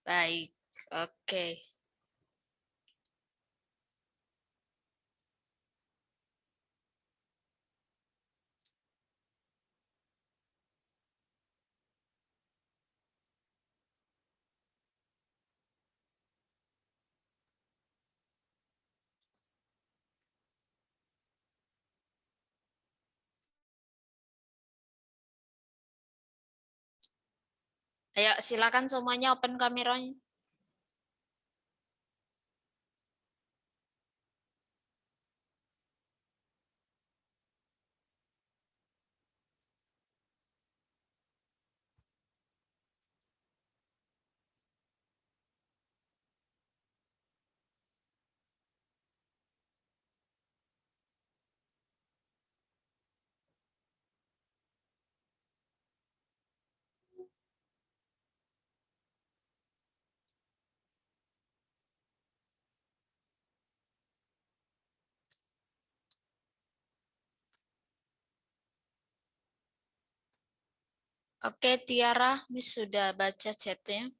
Baik, oke. Ayo silakan semuanya open kameranya. Oke, Tiara, Miss sudah baca chatnya.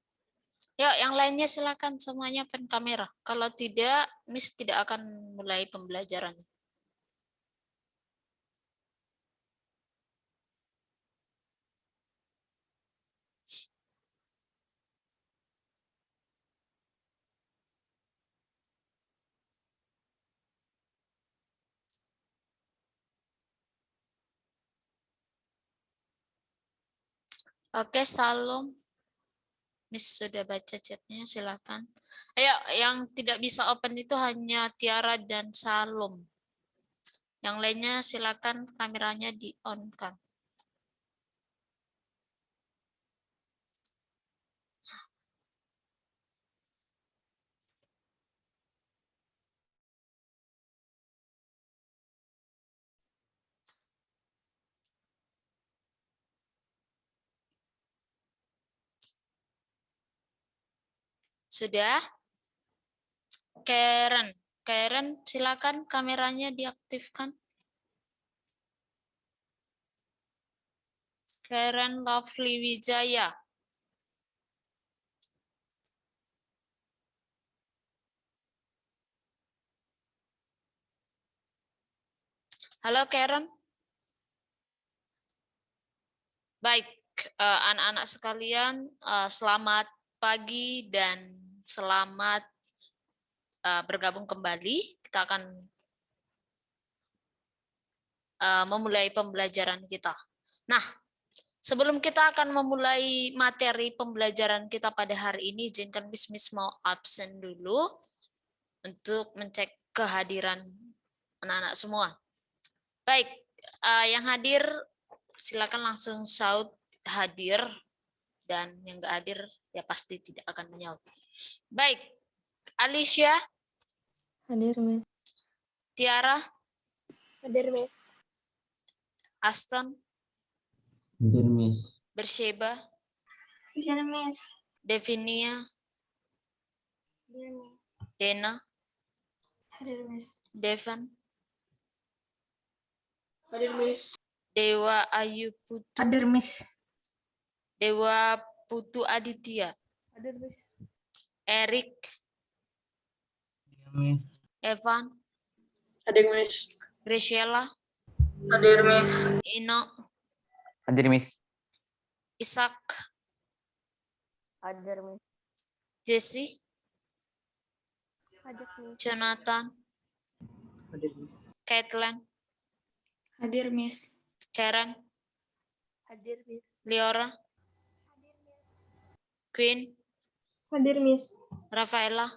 Ya, yang lainnya silakan semuanya open kamera. Kalau tidak, Miss tidak akan mulai pembelajaran. Oke, Salam. Miss sudah baca chatnya, silakan. Ayo, yang tidak bisa open itu hanya Tiara dan Salom. Yang lainnya silakan kameranya di-on-kan. Sudah? Karen. Karen, silakan kameranya diaktifkan. Karen Lovely Wijaya. Halo Karen. Baik, anak-anak sekalian, selamat pagi dan selamat bergabung kembali. Kita akan memulai pembelajaran kita. Nah, sebelum kita akan memulai materi pembelajaran kita pada hari ini, izinkan Miss mau absen dulu untuk mencek kehadiran anak-anak semua. Baik, yang hadir silakan langsung shout hadir, dan yang nggak hadir ya pasti tidak akan menyaut. Baik, Alicia. Hadir, Miss. Tiara. Hadir, Miss. Aston. Hadir, Miss. Bersheba. Hadir, Miss. Devinia. Hadir, Miss. Dena. Hadir, Miss. Devan. Hadir, Miss. Dewa Ayu Putu. Hadir, Miss. Dewa Putu Aditya. Hadir, Miss. Erik. Hadir, Miss. Evan. Hadir, Miss. Graciela. Hadir, Miss. Ino. Hadir, Miss. Ishak. Hadir, Miss. Jesse. Hadir, Miss. Jonathan. Hadir, Miss. Caitlin. Hadir, Miss. Karen. Hadir, Miss. Liora. Queen. Hadir, Miss. Rafaela.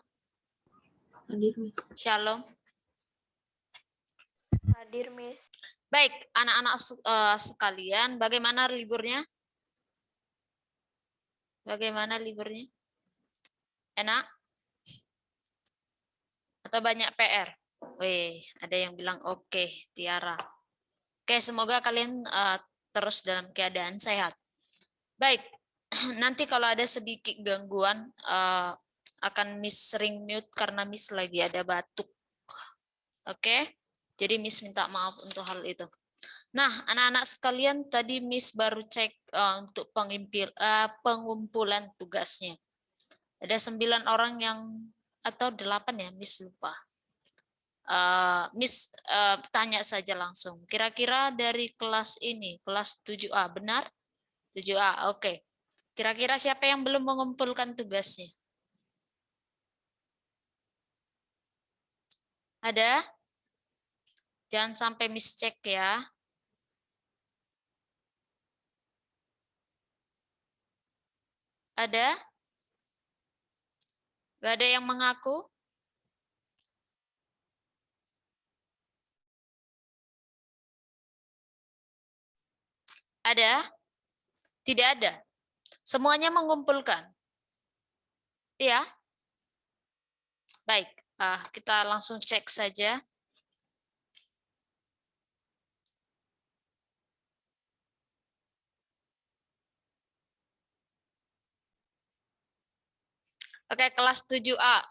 Hadir, Miss. Shalom. Hadir, Miss. Baik, anak-anak sekalian, bagaimana liburnya? Bagaimana liburnya? Enak? Atau banyak PR? Wih, ada yang bilang oke, Tiara. Oke, semoga kalian terus dalam keadaan sehat. Baik, nanti kalau ada sedikit gangguan, akan Miss sering mute karena Miss lagi ada batuk. Oke, jadi Miss minta maaf untuk hal itu. Nah, anak-anak sekalian, tadi Miss baru cek untuk pengumpulan tugasnya. Ada 9 orang yang, atau 8 ya, Miss lupa. Miss tanya saja langsung. Kira-kira dari kelas ini, kelas 7A, benar? 7A, oke. Kira-kira siapa yang belum mengumpulkan tugasnya? Ada? Jangan sampai Miss cek ya. Ada? Gak ada yang mengaku? Ada? Tidak ada. Semuanya mengumpulkan. Ya? Baik, kita langsung cek saja. Oke, kelas 7A.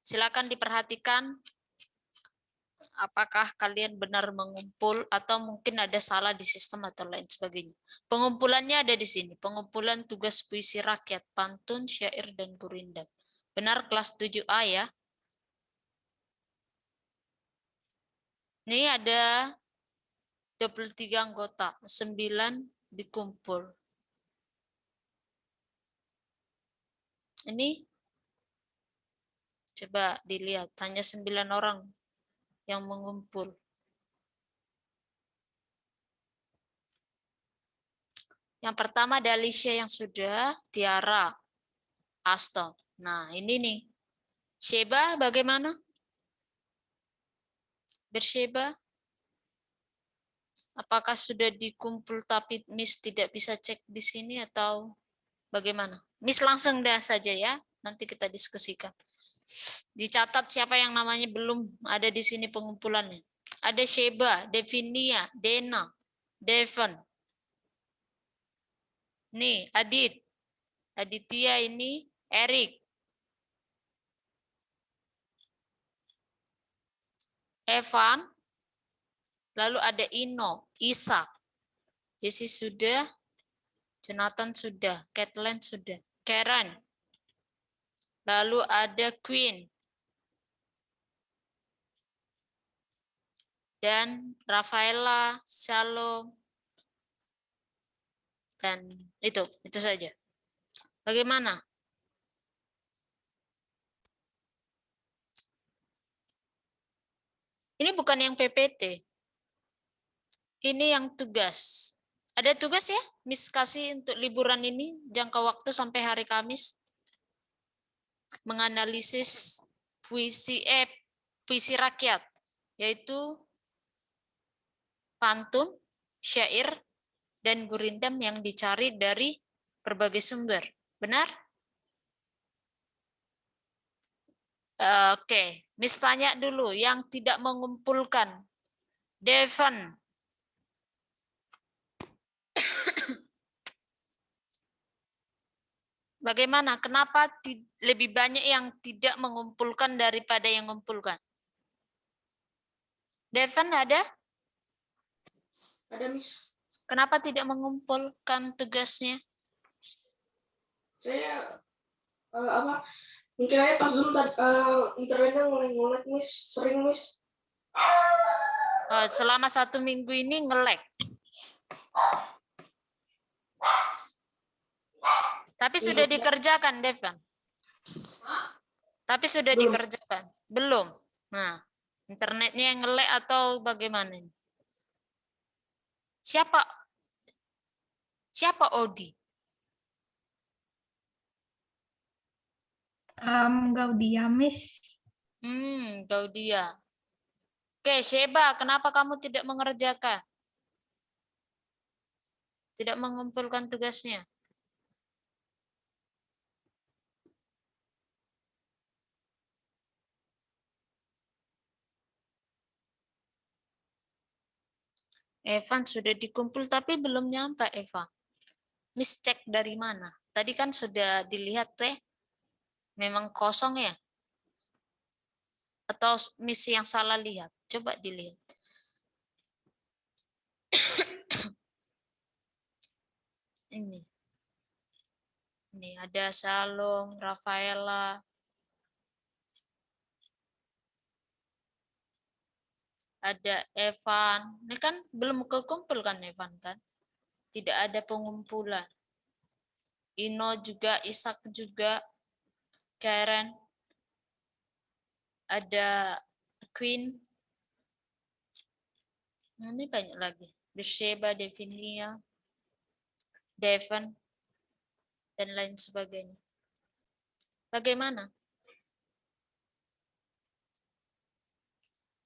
Silakan diperhatikan apakah kalian benar mengumpul atau mungkin ada salah di sistem atau lain sebagainya. Pengumpulannya ada di sini. Pengumpulan tugas puisi rakyat, pantun, syair, dan gurindam. Benar kelas 7A ya. Ini ada 23 anggota, 9 dikumpul. Ini coba dilihat, hanya 9 orang yang mengumpul. Yang pertama ada Alicia yang sudah, Tiara, Aston. Nah, ini nih. Sheba bagaimana? Bersheba? Apakah sudah dikumpul tapi Miss tidak bisa cek di sini atau bagaimana? Miss langsung dah saja ya, nanti kita diskusikan. Dicatat siapa yang namanya belum ada di sini pengumpulannya. Ada Sheba, Devinia, Dena, Devon. Nih, Aditya ini, Eric. Evan. Lalu ada Ino, Ishak. Jesse sudah, Jonathan sudah, Kathleen sudah, Karen. Lalu ada Queen. Dan Rafaela, Shalom. Dan itu saja. Bagaimana? Ini bukan yang PPT. Ini yang tugas. Ada tugas ya, Miss kasih untuk liburan ini, jangka waktu sampai hari Kamis. Menganalisis puisi rakyat, yaitu pantun, syair, dan gurindam yang dicari dari berbagai sumber. Benar? Oke, Miss tanya dulu yang tidak mengumpulkan. Devon. Bagaimana? Kenapa lebih banyak yang tidak mengumpulkan daripada yang mengumpulkan? Devon ada? Ada, Miss. Kenapa tidak mengumpulkan tugasnya? Saya mungkin aja pas dulu internetnya nge-lag, Miss. Sering, Miss. Selama 1 minggu ini nge-lag. Tapi sudah dikerjakan, Devon. Tapi sudah dikerjakan. Belum. Nah, internetnya yang nge-lag atau bagaimana? Siapa Odi? Gaudia, Miss. Gaudia. Oke, Sheba, kenapa kamu tidak mengerjakan? Tidak mengumpulkan tugasnya? Evan sudah dikumpul tapi belum nyampe, Eva. Miss cek dari mana? Tadi kan sudah dilihat teh, memang kosong ya? Atau Miss yang salah lihat? Coba dilihat. Ini ada Salom, Rafaela. Ada Evan. Ini kan belum kekumpul kan Evan kan? Tidak ada pengumpulan. Ino juga, Ishak juga, Karen. Ada Queen. Ini banyak lagi. Bersheba, Devinia, Devon, dan lain sebagainya. Bagaimana?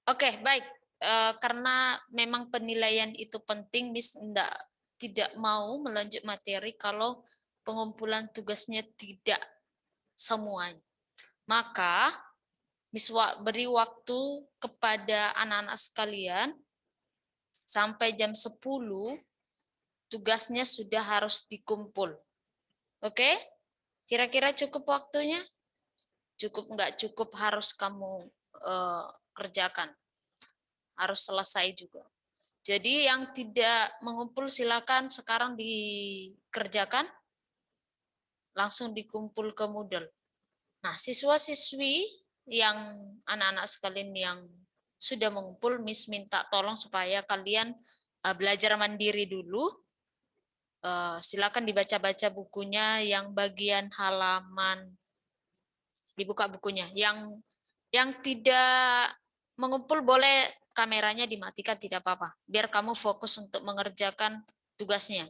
Oke, baik. Karena memang penilaian itu penting, Miss tidak mau melanjut materi kalau pengumpulan tugasnya tidak semuanya. Maka Miss beri waktu kepada anak-anak sekalian sampai jam 10 tugasnya sudah harus dikumpul. Oke? Kira-kira cukup waktunya? Cukup enggak cukup harus kamu kerjakan. harus selesai juga. Jadi yang tidak mengumpul silakan sekarang dikerjakan, langsung dikumpul ke Moodle. Nah, siswa-siswi yang anak-anak sekalian yang sudah mengumpul, Miss minta tolong supaya kalian belajar mandiri dulu. Silakan dibaca-baca bukunya yang bagian halaman, dibuka bukunya. Yang tidak mengumpul boleh kameranya dimatikan, tidak apa-apa. Biar kamu fokus untuk mengerjakan tugasnya.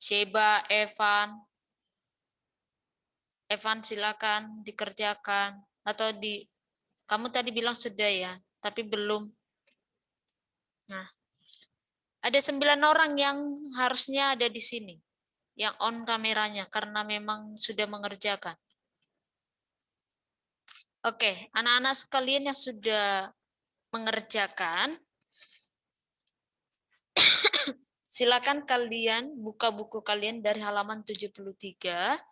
Sheba, Evan silakan dikerjakan. Atau kamu tadi bilang sudah ya, tapi belum. Nah, ada 9 orang yang harusnya ada di sini, yang on kameranya, karena memang sudah mengerjakan. Oke, anak-anak sekalian yang sudah mengerjakan, silakan kalian buka buku kalian dari halaman 73.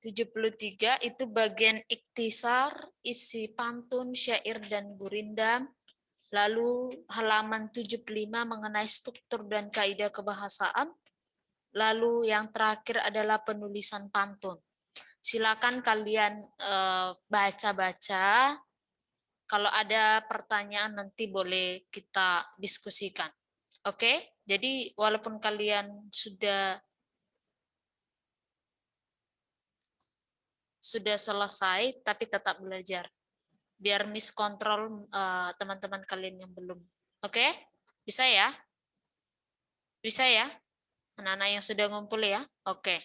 73 itu bagian iktisar, isi pantun, syair, dan gurindam. Lalu halaman 75 mengenai struktur dan kaidah kebahasaan. Lalu yang terakhir adalah penulisan pantun. Silakan kalian baca-baca. Kalau ada pertanyaan nanti boleh kita diskusikan. Oke? Jadi walaupun kalian sudah selesai, tapi tetap belajar. Biar Miss kontrol teman-teman kalian yang belum. Oke? Bisa ya? Bisa ya? Anak-anak yang sudah ngumpul ya? Oke.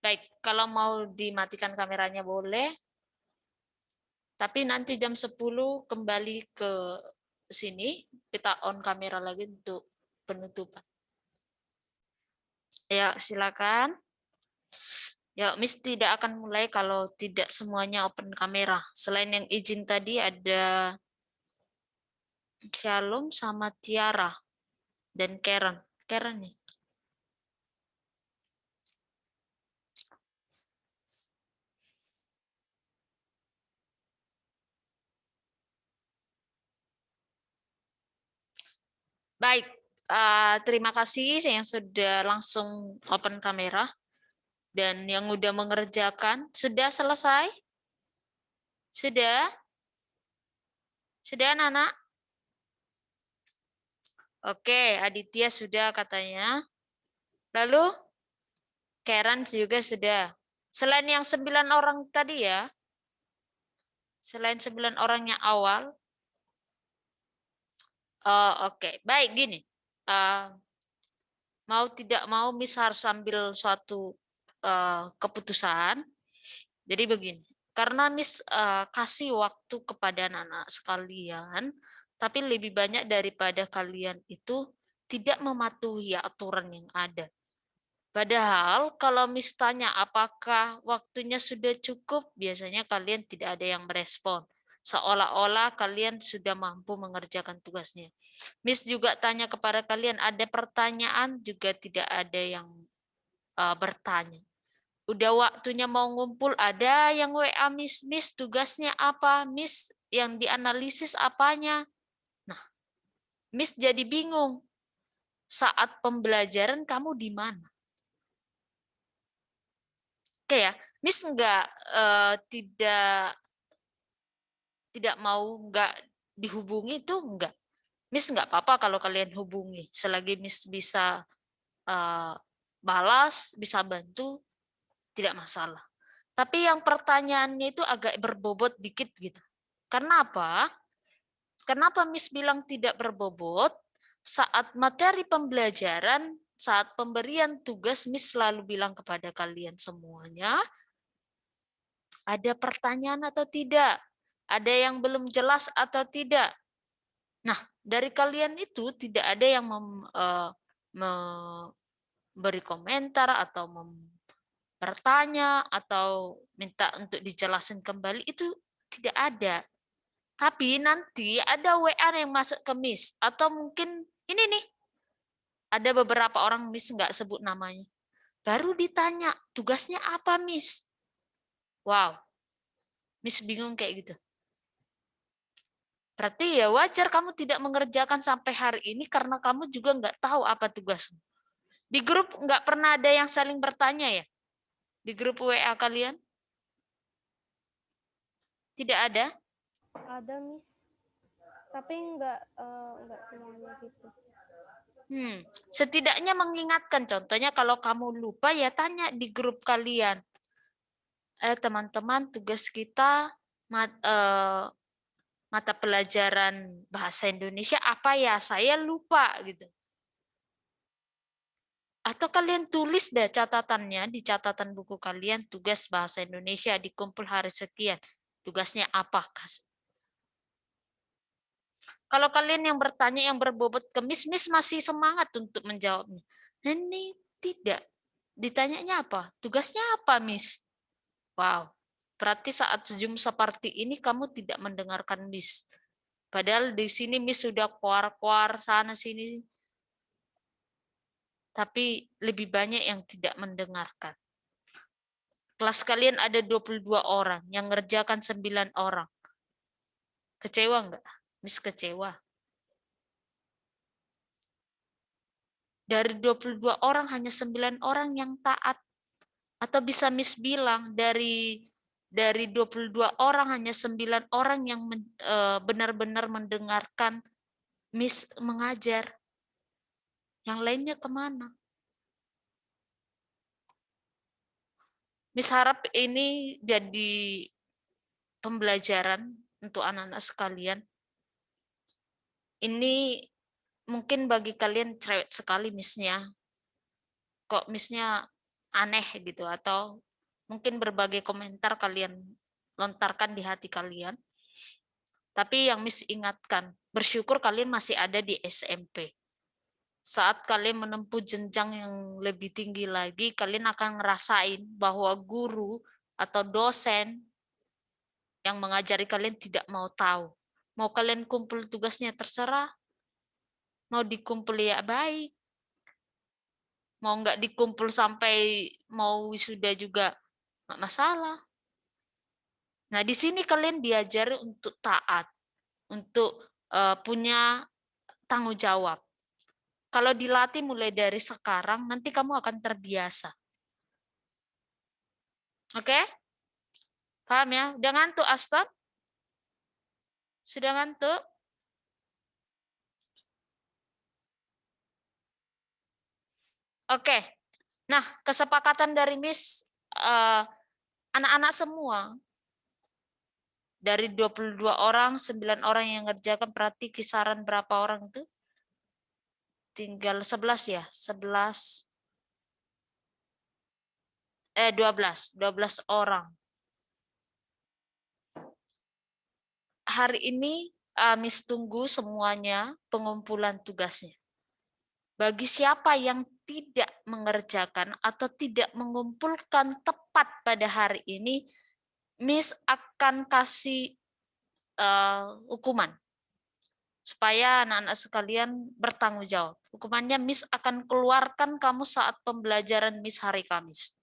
Baik, kalau mau dimatikan kameranya boleh. Tapi nanti jam 10 kembali ke sini, kita on kamera lagi untuk penutupan. Ya, silakan. Ya, Miss tidak akan mulai kalau tidak semuanya open kamera. Selain yang izin tadi ada Shalom sama Tiara dan Karen. Karen nih. Baik, terima kasih yang sudah langsung open kamera. Dan yang udah mengerjakan, sudah selesai? Sudah? Sudah anak-anak? Oke, Aditya sudah katanya. Lalu, Karen juga sudah. Selain yang 9 orang tadi ya, selain 9 orang yang awal, oke, baik gini. Mau tidak mau, Miss harus ambil suatu keputusan. Jadi begini, karena Miss kasih waktu kepada anak-anak sekalian, tapi lebih banyak daripada kalian itu tidak mematuhi aturan yang ada. Padahal kalau Miss tanya apakah waktunya sudah cukup, biasanya kalian tidak ada yang merespon. Seolah-olah kalian sudah mampu mengerjakan tugasnya. Miss juga tanya kepada kalian, ada pertanyaan, juga tidak ada yang bertanya. Udah waktunya mau ngumpul, ada yang WA Miss, Miss tugasnya apa? Miss yang dianalisis apanya? Nah, Miss jadi bingung. Saat pembelajaran kamu di mana? Oke ya, Miss tidak mau dihubungi itu enggak. Miss nggak apa-apa kalau kalian hubungi, selagi Miss bisa balas, bisa bantu, tidak masalah. Tapi yang pertanyaannya itu agak berbobot dikit gitu. Karena apa? Kenapa Miss bilang tidak berbobot? Saat materi pembelajaran, saat pemberian tugas, Miss selalu bilang kepada kalian semuanya, ada pertanyaan atau tidak? Ada yang belum jelas atau tidak? Nah, dari kalian itu tidak ada yang memberi komentar atau bertanya atau minta untuk dijelasin kembali, itu tidak ada. Tapi nanti ada WA yang masuk ke Miss, atau mungkin ini nih, ada beberapa orang Miss nggak sebut namanya. Baru ditanya, tugasnya apa Miss? Wow, Miss bingung kayak gitu. Berarti ya wajar kamu tidak mengerjakan sampai hari ini karena kamu juga nggak tahu apa tugasmu. Di grup nggak pernah ada yang saling bertanya ya? Di grup WA kalian? Tidak ada? Ada, Miss. Tapi enggak semuanya gitu. Setidaknya mengingatkan. Contohnya kalau kamu lupa ya tanya di grup kalian. Teman-teman, tugas kita mata pelajaran bahasa Indonesia apa ya? Saya lupa gitu. Atau kalian tulis deh catatannya di catatan buku kalian, tugas bahasa Indonesia dikumpul hari sekian. Tugasnya apa? Kalau kalian yang bertanya yang berbobot ke Miss masih semangat untuk menjawabnya. Ini tidak. Ditanyanya apa? Tugasnya apa, Miss? Wow. Berarti saat Zoom seperti ini kamu tidak mendengarkan Miss. Padahal di sini Miss sudah kuar-kuar sana sini. Tapi lebih banyak yang tidak mendengarkan. Kelas kalian ada 22 orang, yang ngerjakan 9 orang. Kecewa enggak? Miss kecewa. Dari 22 orang hanya 9 orang yang taat. Atau bisa Miss bilang dari 22 orang hanya 9 orang yang benar-benar mendengarkan Miss mengajar. Yang lainnya kemana? Miss harap ini jadi pembelajaran untuk anak-anak sekalian. Ini mungkin bagi kalian cerewet sekali Miss-nya. Kok Miss-nya aneh gitu, atau mungkin berbagai komentar kalian lontarkan di hati kalian. Tapi yang Miss ingatkan, bersyukur kalian masih ada di SMP. Saat kalian menempuh jenjang yang lebih tinggi lagi, kalian akan ngerasain bahwa guru atau dosen yang mengajari kalian tidak mau tahu. Mau kalian kumpul tugasnya terserah, mau dikumpul ya baik, mau nggak dikumpul sampai mau wisuda juga nggak masalah. Nah, di sini kalian diajari untuk taat, untuk punya tanggung jawab. Kalau dilatih mulai dari sekarang, nanti kamu akan terbiasa. Oke? Paham ya? Udah ngantuk, Asta? Sudah ngantuk? Oke. Nah, kesepakatan dari Miss, anak-anak semua, dari 22 orang, 9 orang yang ngerjakan, berarti kisaran berapa orang itu? Tinggal 11 ya? 12 orang. Hari ini Miss tunggu semuanya pengumpulan tugasnya. Bagi siapa yang tidak mengerjakan atau tidak mengumpulkan tepat pada hari ini, Miss akan kasih hukuman. Supaya anak-anak sekalian bertanggung jawab. Hukumannya Miss akan keluarkan kamu saat pembelajaran Miss hari Kamis.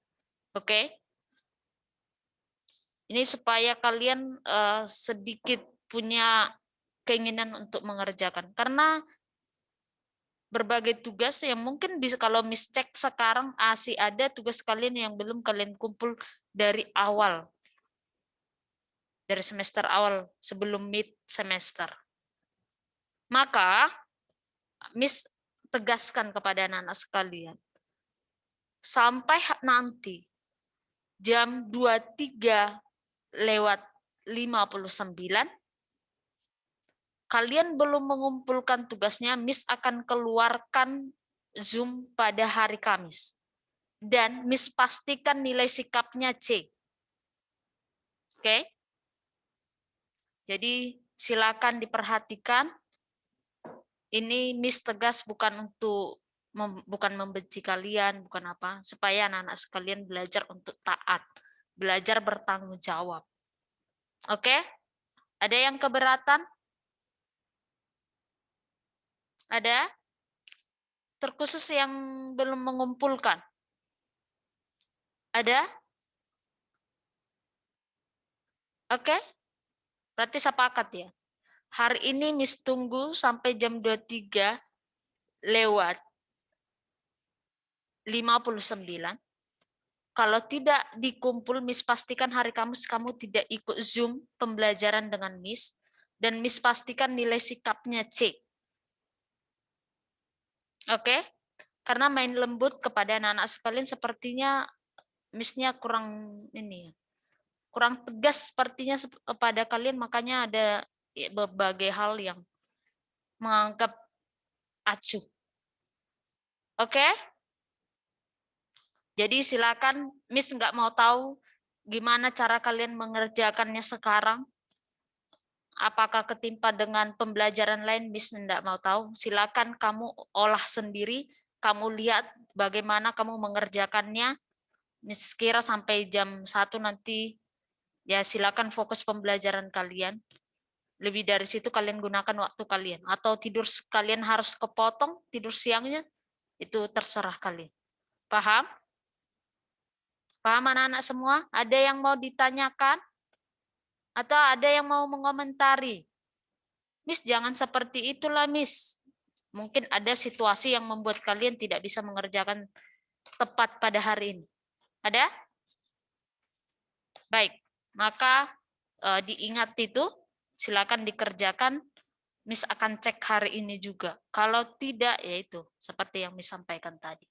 Oke? Ini supaya kalian sedikit punya keinginan untuk mengerjakan. Karena berbagai tugas yang mungkin bisa kalau Miss cek sekarang masih ada tugas kalian yang belum kalian kumpul dari awal. Dari semester awal sebelum mid semester. Maka Miss tegaskan kepada anak-anak sekalian. Sampai nanti jam 23:59 kalian belum mengumpulkan tugasnya, Miss akan keluarkan Zoom pada hari Kamis. Dan Miss pastikan nilai sikapnya C. Oke? Jadi silakan diperhatikan. Ini Miss tegas bukan bukan membenci kalian, bukan apa, supaya anak-anak sekalian belajar untuk taat, belajar bertanggung jawab. Oke? Ada yang keberatan? Ada? Terkhusus yang belum mengumpulkan? Ada? Oke? Berarti sepakat ya? Hari ini Miss tunggu sampai jam 23 lewat 59. Kalau tidak dikumpul, Miss pastikan hari Kamis kamu tidak ikut Zoom pembelajaran dengan Miss. Dan Miss pastikan nilai sikapnya C. Oke? Karena main lembut kepada anak-anak sekalian sepertinya Miss-nya kurang ini ya. Kurang tegas sepertinya pada kalian, makanya ada berbagai hal yang menganggap acuh. Oke? Jadi silakan, Miss nggak mau tahu gimana cara kalian mengerjakannya sekarang. Apakah ketimpa dengan pembelajaran lain, Miss nggak mau tahu. Silakan kamu olah sendiri, kamu lihat bagaimana kamu mengerjakannya. Miss kira sampai jam 1 nanti, ya silakan fokus pembelajaran kalian. Lebih dari situ kalian gunakan waktu kalian. Atau tidur kalian harus kepotong, tidur siangnya, itu terserah kalian. Paham? Paham anak-anak semua? Ada yang mau ditanyakan? Atau ada yang mau mengomentari? Miss, jangan seperti itulah, Miss. Mungkin ada situasi yang membuat kalian tidak bisa mengerjakan tepat pada hari ini. Ada? Baik, maka diingat itu, silakan dikerjakan. Miss akan cek hari ini juga. Kalau tidak, yaitu seperti yang Miss sampaikan tadi.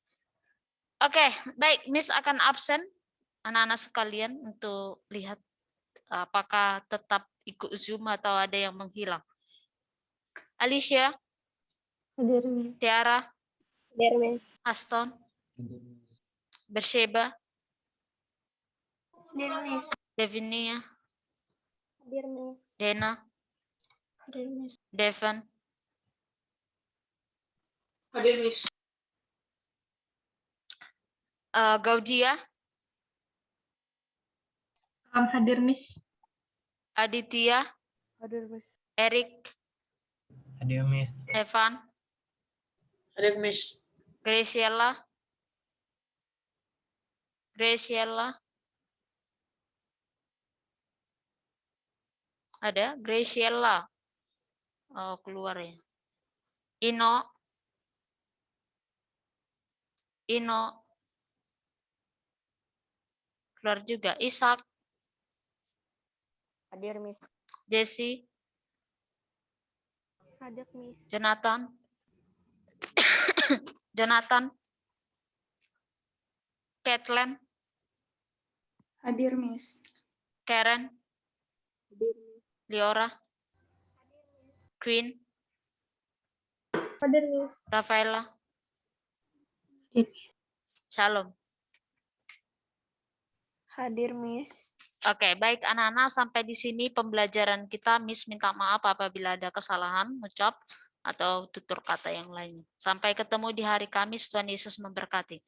Oke, baik. Miss akan absen anak-anak sekalian untuk lihat apakah tetap ikut Zoom atau ada yang menghilang. Alicia, Hadir, Miss. Tiara, Hadir, Miss. Aston, Hadir, Miss. Bersheba, Hadir, Miss. Devinia, Hadir, Miss. Dena, Hadir, Miss. Devon, Hadir, Miss. Gaudia, Hadir, Miss. Aditya, Hadir, Miss. Erik, Hadir, Miss. Evan, Hadir, Miss. Graciela, ada Graciela, oh keluar ya. Ino, keluar juga. Ishak, Hadir, Miss. Jesse, Hadir, Miss. Jonathan, Kathleen, Hadir, Miss. Karen, Liora, Queen, Hadir, Miss. Rafaela, Hadir, Miss. Shalom. Hadir, Miss. Oke, baik anak-anak, sampai di sini pembelajaran kita. Miss minta maaf apabila ada kesalahan ucap atau tutur kata yang lainnya. Sampai ketemu di hari Kamis, Tuhan Yesus memberkati.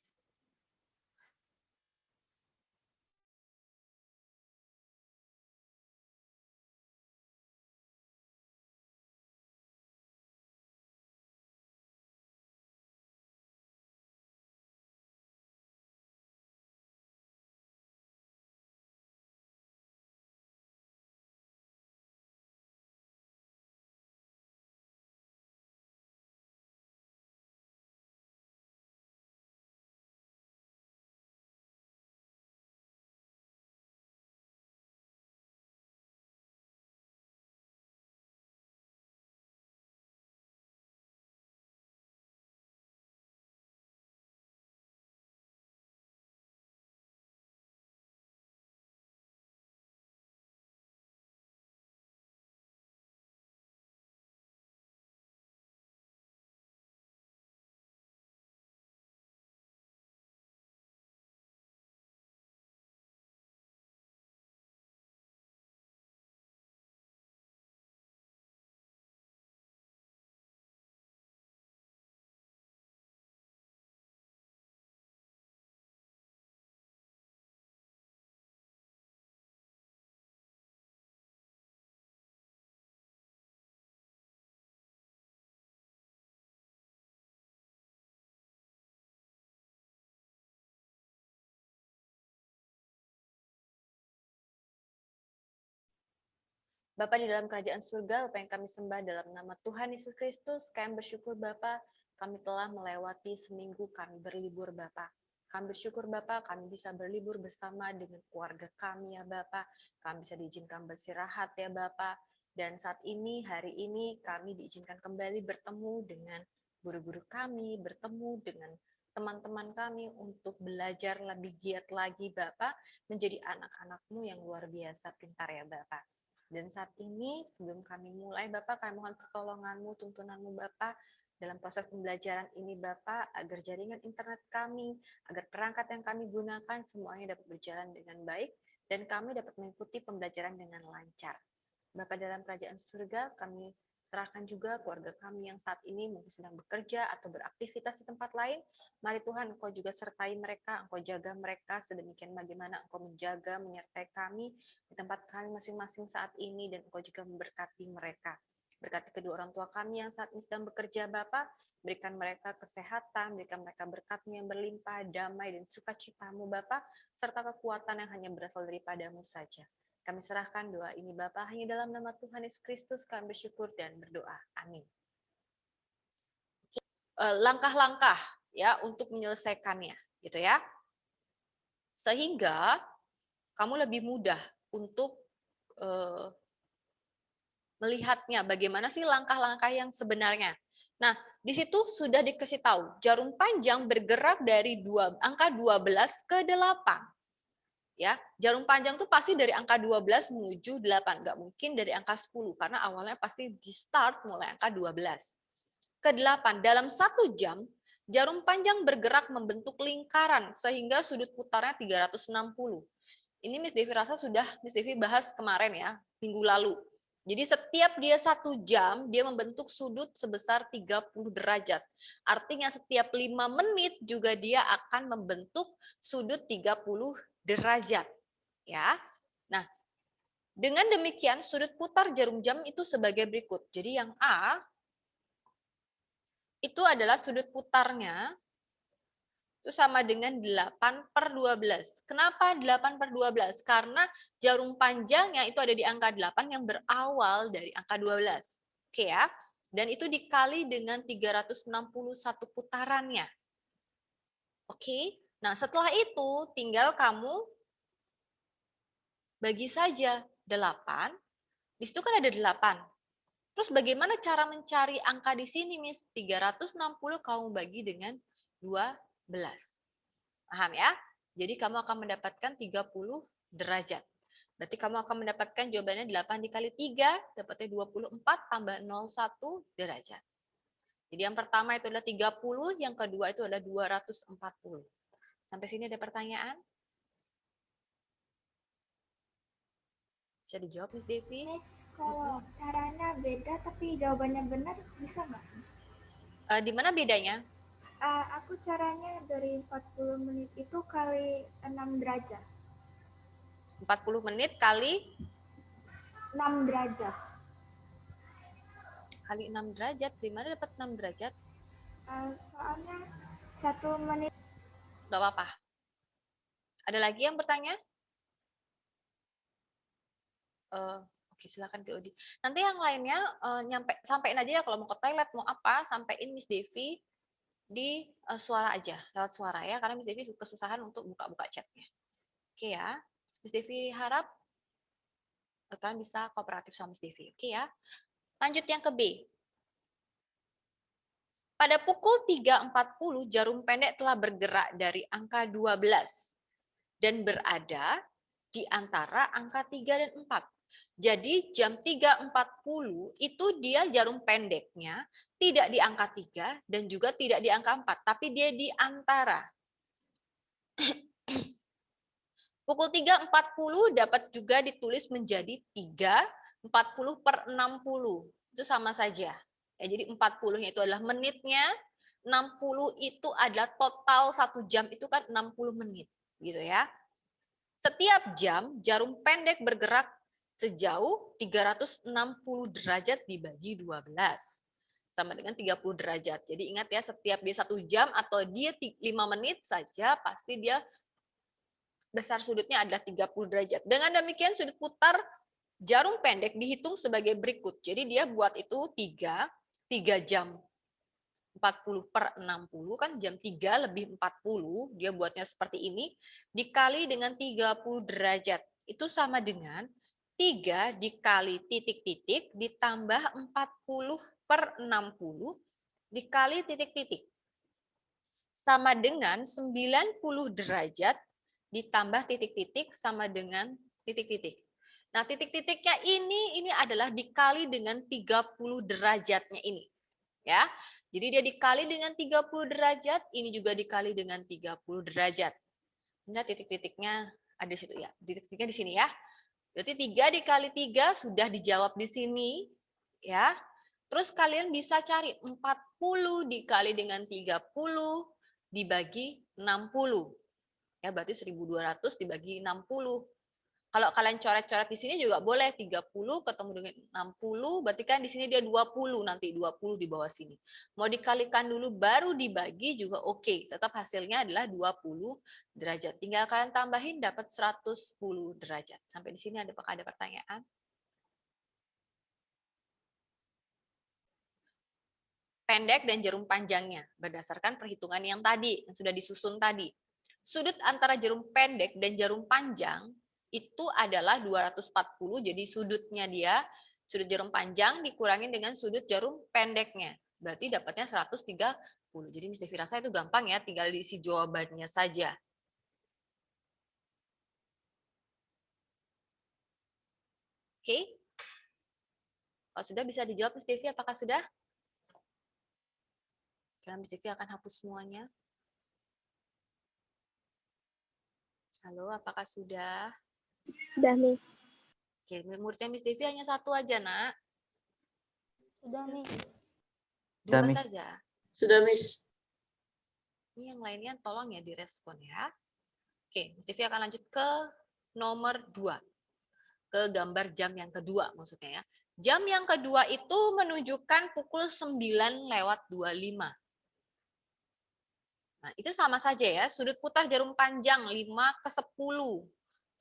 Bapa di dalam kerajaan surga, Bapa yang kami sembah dalam nama Tuhan Yesus Kristus, kami bersyukur Bapa, kami telah melewati seminggu kami berlibur Bapa. Kami bersyukur Bapa, kami bisa berlibur bersama dengan keluarga kami ya Bapa. Kami bisa diizinkan beristirahat ya Bapa. Dan saat ini, hari ini kami diizinkan kembali bertemu dengan guru-guru kami, bertemu dengan teman-teman kami untuk belajar lebih giat lagi Bapa, menjadi anak-anak-Mu yang luar biasa pintar ya Bapa. Dan saat ini, sebelum kami mulai, Bapak, kami mohon pertolongan-Mu, tuntunan-Mu, Bapak, dalam proses pembelajaran ini, Bapak, agar jaringan internet kami, agar perangkat yang kami gunakan, semuanya dapat berjalan dengan baik, dan kami dapat mengikuti pembelajaran dengan lancar. Bapak, dalam kerajaan surga, kami serahkan juga keluarga kami yang saat ini mungkin sedang bekerja atau beraktivitas di tempat lain. Mari Tuhan, Engkau juga sertai mereka, Engkau jaga mereka, sedemikian bagaimana Engkau menjaga, menyertai kami di tempat kami masing-masing saat ini, dan Engkau juga memberkati mereka. Berkati kedua orang tua kami yang saat ini sedang bekerja, Bapak, berikan mereka kesehatan, berikan mereka berkat-Mu yang berlimpah, damai, dan sukacita-Mu, Bapak, serta kekuatan yang hanya berasal daripada-Mu saja. Kami serahkan doa ini Bapa hanya dalam nama Tuhan Yesus Kristus kami bersyukur dan berdoa. Amin. Langkah-langkah ya untuk menyelesaikannya, gitu ya. Sehingga kamu lebih mudah untuk melihatnya bagaimana sih langkah-langkah yang sebenarnya. Nah, di situ sudah dikasih tahu jarum panjang bergerak dari angka 12 ke 8. Ya, jarum panjang tuh pasti dari angka 12 menuju 8, nggak mungkin dari angka 10 karena awalnya pasti di start mulai angka 12. Ke 8, dalam 1 jam jarum panjang bergerak membentuk lingkaran sehingga sudut putarnya 360. Ini Miss Devi rasa sudah Miss Devi bahas kemarin ya, minggu lalu. Jadi setiap dia 1 jam dia membentuk sudut sebesar 30 derajat. Artinya setiap 5 menit juga dia akan membentuk sudut 30 derajat, ya. Nah, dengan demikian sudut putar jarum jam itu sebagai berikut. Jadi yang A itu adalah sudut putarnya itu sama dengan 8/12. Kenapa 8/12? Karena jarum panjangnya itu ada di angka 8 yang berawal dari angka 12. Oke ya. Dan itu dikali dengan 361 putarannya. Oke. Nah, setelah itu tinggal kamu bagi saja 8. Di situ kan ada 8. Terus bagaimana cara mencari angka di sini, Miss? 360 kamu bagi dengan 12. Paham ya? Jadi kamu akan mendapatkan 30 derajat. Berarti kamu akan mendapatkan jawabannya 8 dikali 3, dapatnya 24 tambah 01 derajat. Jadi yang pertama itu adalah 30, yang kedua itu adalah 240. Sampai sini ada pertanyaan? Bisa dijawab, Miss Devi? Miss, kalau caranya beda tapi jawabannya benar, bisa nggak? Di mana bedanya? Aku caranya dari 40 menit itu kali 6 derajat. 40 menit kali 6 derajat. Kali 6 derajat, di mana dapat 6 derajat? Soalnya 1 menit. Nggak apa-apa. Ada lagi yang bertanya? Oke, silakan ke Udi. Nanti yang lainnya sampein aja ya kalau mau ke toilet, mau apa, sampein Miss Devi di suara aja, lewat suara ya, karena Miss Devi kesusahan untuk buka-buka chatnya. Oke ya, Miss Devi harap kalian bisa kooperatif sama Miss Devi. Oke ya. Lanjut yang ke B. Pada pukul 3.40 jarum pendek telah bergerak dari angka 12 dan berada di antara angka 3 dan 4. Jadi jam 3.40 itu dia jarum pendeknya tidak di angka 3 dan juga tidak di angka 4, tapi dia di antara. Pukul 3.40 dapat juga ditulis menjadi 3:40/60. Itu sama saja. Ya, jadi 40-nya itu adalah menitnya, 60 itu adalah total 1 jam itu kan 60 menit, gitu ya. Setiap jam jarum pendek bergerak sejauh 360 derajat dibagi 12 sama dengan 30 derajat. Jadi ingat ya, setiap dia 1 jam atau dia 5 menit saja pasti dia besar sudutnya adalah 30 derajat. Dengan demikian sudut putar Jarum pendek dihitung sebagai berikut. Jadi dia buat itu 3 jam 40/60 kan jam 3 lebih 40, dia buatnya seperti ini, dikali dengan 30 derajat. Itu sama dengan 3 dikali titik-titik ditambah 40/60 dikali titik-titik. Sama dengan 90 derajat ditambah titik-titik sama dengan titik-titik. Nah, titik-titiknya ini adalah dikali dengan 30 derajatnya ini. Ya. Jadi dia dikali dengan 30 derajat, ini juga dikali dengan 30 derajat. Nah, titik-titiknya ada di situ ya. Titik-titiknya di sini ya. Berarti 3 dikali 3 sudah dijawab di sini ya. Terus kalian bisa cari 40 dikali dengan 30 dibagi 60. Ya, berarti 1200 dibagi 60. Kalau kalian coret-coret di sini juga boleh 30 ketemu dengan 60, berarti kan di sini dia 20, nanti 20 di bawah sini. Mau dikalikan dulu baru dibagi juga oke, tetap hasilnya adalah 20 derajat. Tinggal kalian tambahin dapat 110 derajat. Sampai di sini apakah ada pertanyaan? Pendek dan jarum panjangnya berdasarkan perhitungan yang tadi, yang sudah disusun tadi. Sudut antara jarum pendek dan jarum panjang itu adalah 240, jadi sudutnya dia, sudut jarum panjang dikurangin dengan sudut jarum pendeknya. Berarti dapatnya 130. Jadi Miss Devi rasa itu gampang ya, tinggal diisi jawabannya saja. Oke? Kalau sudah bisa dijawab Miss Devi, apakah sudah? Karena Miss Devi akan hapus semuanya. Halo, apakah sudah? Sudah, Miss. Oke, muridnya Miss Devi hanya satu aja, Nak. Sudah, Miss. Dua Miss. saja. Sudah, Miss. Ini yang lainnya tolong ya direspon ya. Oke, Miss Devi akan lanjut ke nomor 2. Ke gambar jam yang kedua maksudnya ya. Jam yang kedua itu menunjukkan pukul 9:25. Nah, itu sama saja ya. Sudut putar jarum panjang 5/10.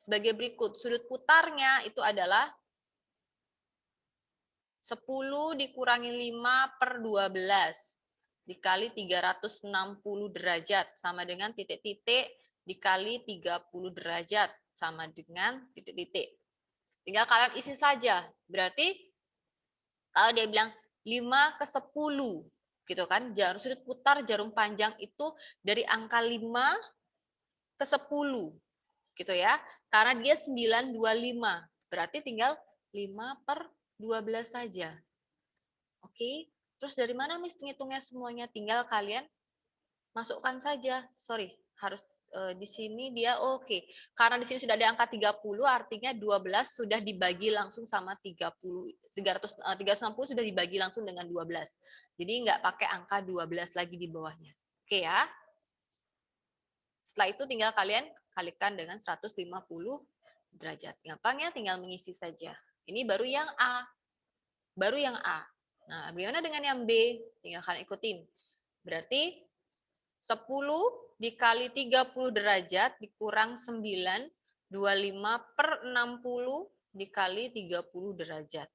Sebagai berikut, sudut putarnya itu adalah 10 dikurangi 5/12 dikali 360 derajat sama dengan titik-titik dikali 30 derajat sama dengan titik-titik. Tinggal kalian isi saja. Berarti kalau dia bilang 5/10 gitu kan, sudut putar jarum panjang itu dari angka 5/10 gitu ya. Karena dia 925. Berarti tinggal 5/12 saja. Oke. Terus dari mana Miss ngitungnya semuanya? Tinggal kalian masukkan saja. Sorry, harus di sini dia oke. Karena di sini sudah ada angka 30, artinya 12 sudah dibagi langsung sama 30. 360 sudah dibagi langsung dengan 12. Jadi nggak pakai angka 12 lagi di bawahnya. Oke ya. Setelah itu tinggal kalian kalikan dengan 150 derajat. Gampang ya, tinggal mengisi saja. Ini baru yang A. Baru yang A. Nah, bagaimana dengan yang B? Tinggal kalian ikutin. Berarti 10 dikali 30 derajat dikurang 9, 25/60 dikali 30 derajat.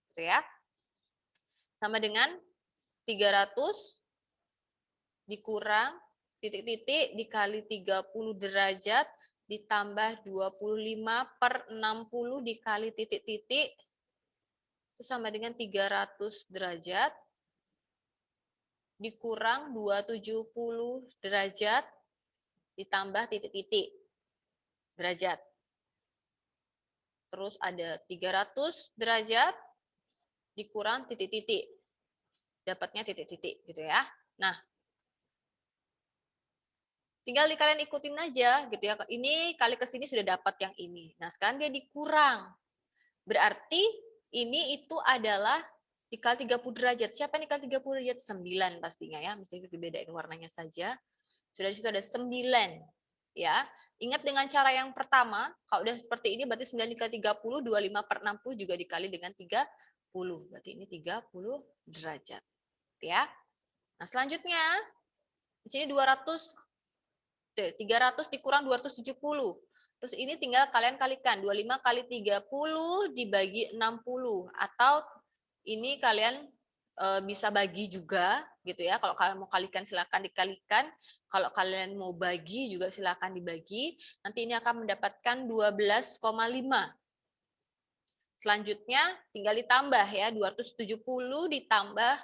Gitu ya. Sama dengan 300 dikurang titik-titik dikali 30 derajat ditambah 25/60 dikali titik-titik itu sama dengan 300 derajat dikurang 270 derajat ditambah titik-titik derajat. Terus ada 300 derajat dikurang titik-titik. Dapatnya titik-titik gitu ya. Nah, tinggal kalian ikutin aja gitu ya. Ini kali ke sini sudah dapat yang ini. Nah, sekarang dia dikurang. Berarti ini itu adalah dikali 30 derajat. Siapa yang dikali 30 derajat? 9 pastinya ya. Mesti dibedain warnanya saja. Sudah di situ ada 9 ya. Ingat dengan cara yang pertama, kalau udah seperti ini berarti 9 dikali 30, 25/60 juga dikali dengan 30. Berarti ini 30 derajat. Ya. Nah, selanjutnya di sini 300 dikurang 270. Terus ini tinggal kalian kalikan. 25 kali 30 dibagi 60. Atau ini kalian bisa bagi juga gitu ya. Kalau kalian mau kalikan silakan dikalikan. Kalau kalian mau bagi juga silakan dibagi. Nanti ini akan mendapatkan 12,5. Selanjutnya tinggal ditambah ya, 270 ditambah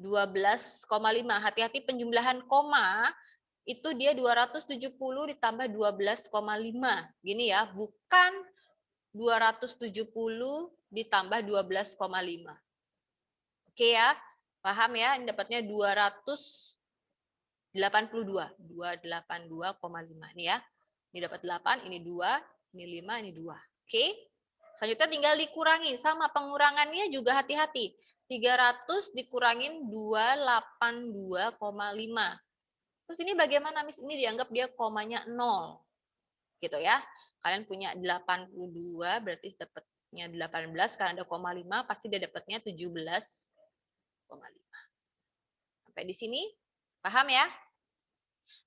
12,5. Hati-hati penjumlahan koma, itu dia 270 ditambah 12,5. Gini ya, bukan 270 ditambah 12,5. Oke ya, paham ya? Ini dapatnya 282. 282,5 nih ya. Ini dapat 8, ini 2, ini 5, ini 2. Oke. Selanjutnya tinggal dikurangi. Sama pengurangannya juga hati-hati. 300 dikurangin 282,5. Terus ini bagaimana, Miss? Ini dianggap dia komanya 0. Gitu ya. Kalian punya 82, berarti dapatnya 18. Karena ada koma 5, pasti dia dapatnya 17,5. Sampai di sini, paham ya?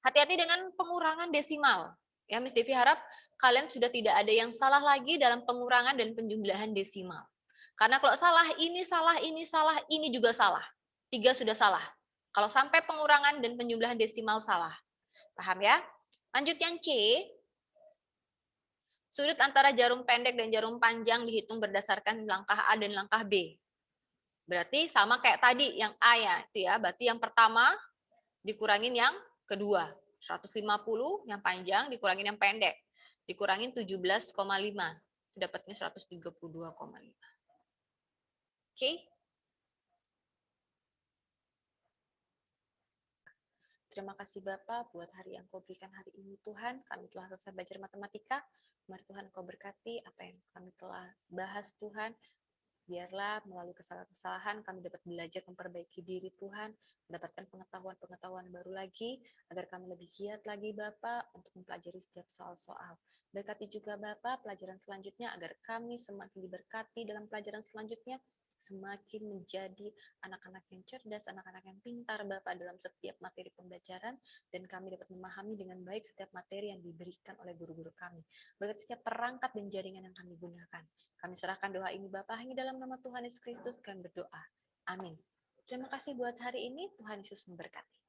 Hati-hati dengan pengurangan desimal. Ya, Miss Devi harap kalian sudah tidak ada yang salah lagi dalam pengurangan dan penjumlahan desimal. Karena kalau salah, ini salah, ini salah, ini juga salah. 3 sudah salah. Kalau sampai pengurangan dan penjumlahan desimal salah. Paham ya? Lanjut yang C. Sudut antara jarum pendek dan jarum panjang dihitung berdasarkan langkah A dan langkah B. Berarti sama kayak tadi yang A ya. Itu ya. Berarti yang pertama dikurangin yang kedua. 150 yang panjang dikurangin yang pendek. Dikurangin 17,5. Dapatnya 132,5. Oke. Terima kasih Bapak buat hari yang Kau berikan hari ini Tuhan. Kami telah selesai belajar matematika. Mari Tuhan Kau berkati apa yang kami telah bahas Tuhan. Biarlah melalui kesalahan-kesalahan kami dapat belajar memperbaiki diri Tuhan, mendapatkan pengetahuan-pengetahuan baru lagi, agar kami lebih giat lagi Bapak untuk mempelajari setiap soal-soal. Berkati juga Bapak pelajaran selanjutnya agar kami semakin diberkati dalam pelajaran selanjutnya, semakin menjadi anak-anak yang cerdas, anak-anak yang pintar Bapak dalam setiap materi pembelajaran, dan kami dapat memahami dengan baik setiap materi yang diberikan oleh guru-guru kami. Berkati setiap perangkat dan jaringan yang kami gunakan. Kami serahkan doa ini Bapak hanya dalam nama Tuhan Yesus Kristus kami berdoa. Amin. Terima kasih buat hari ini. Tuhan Yesus memberkati.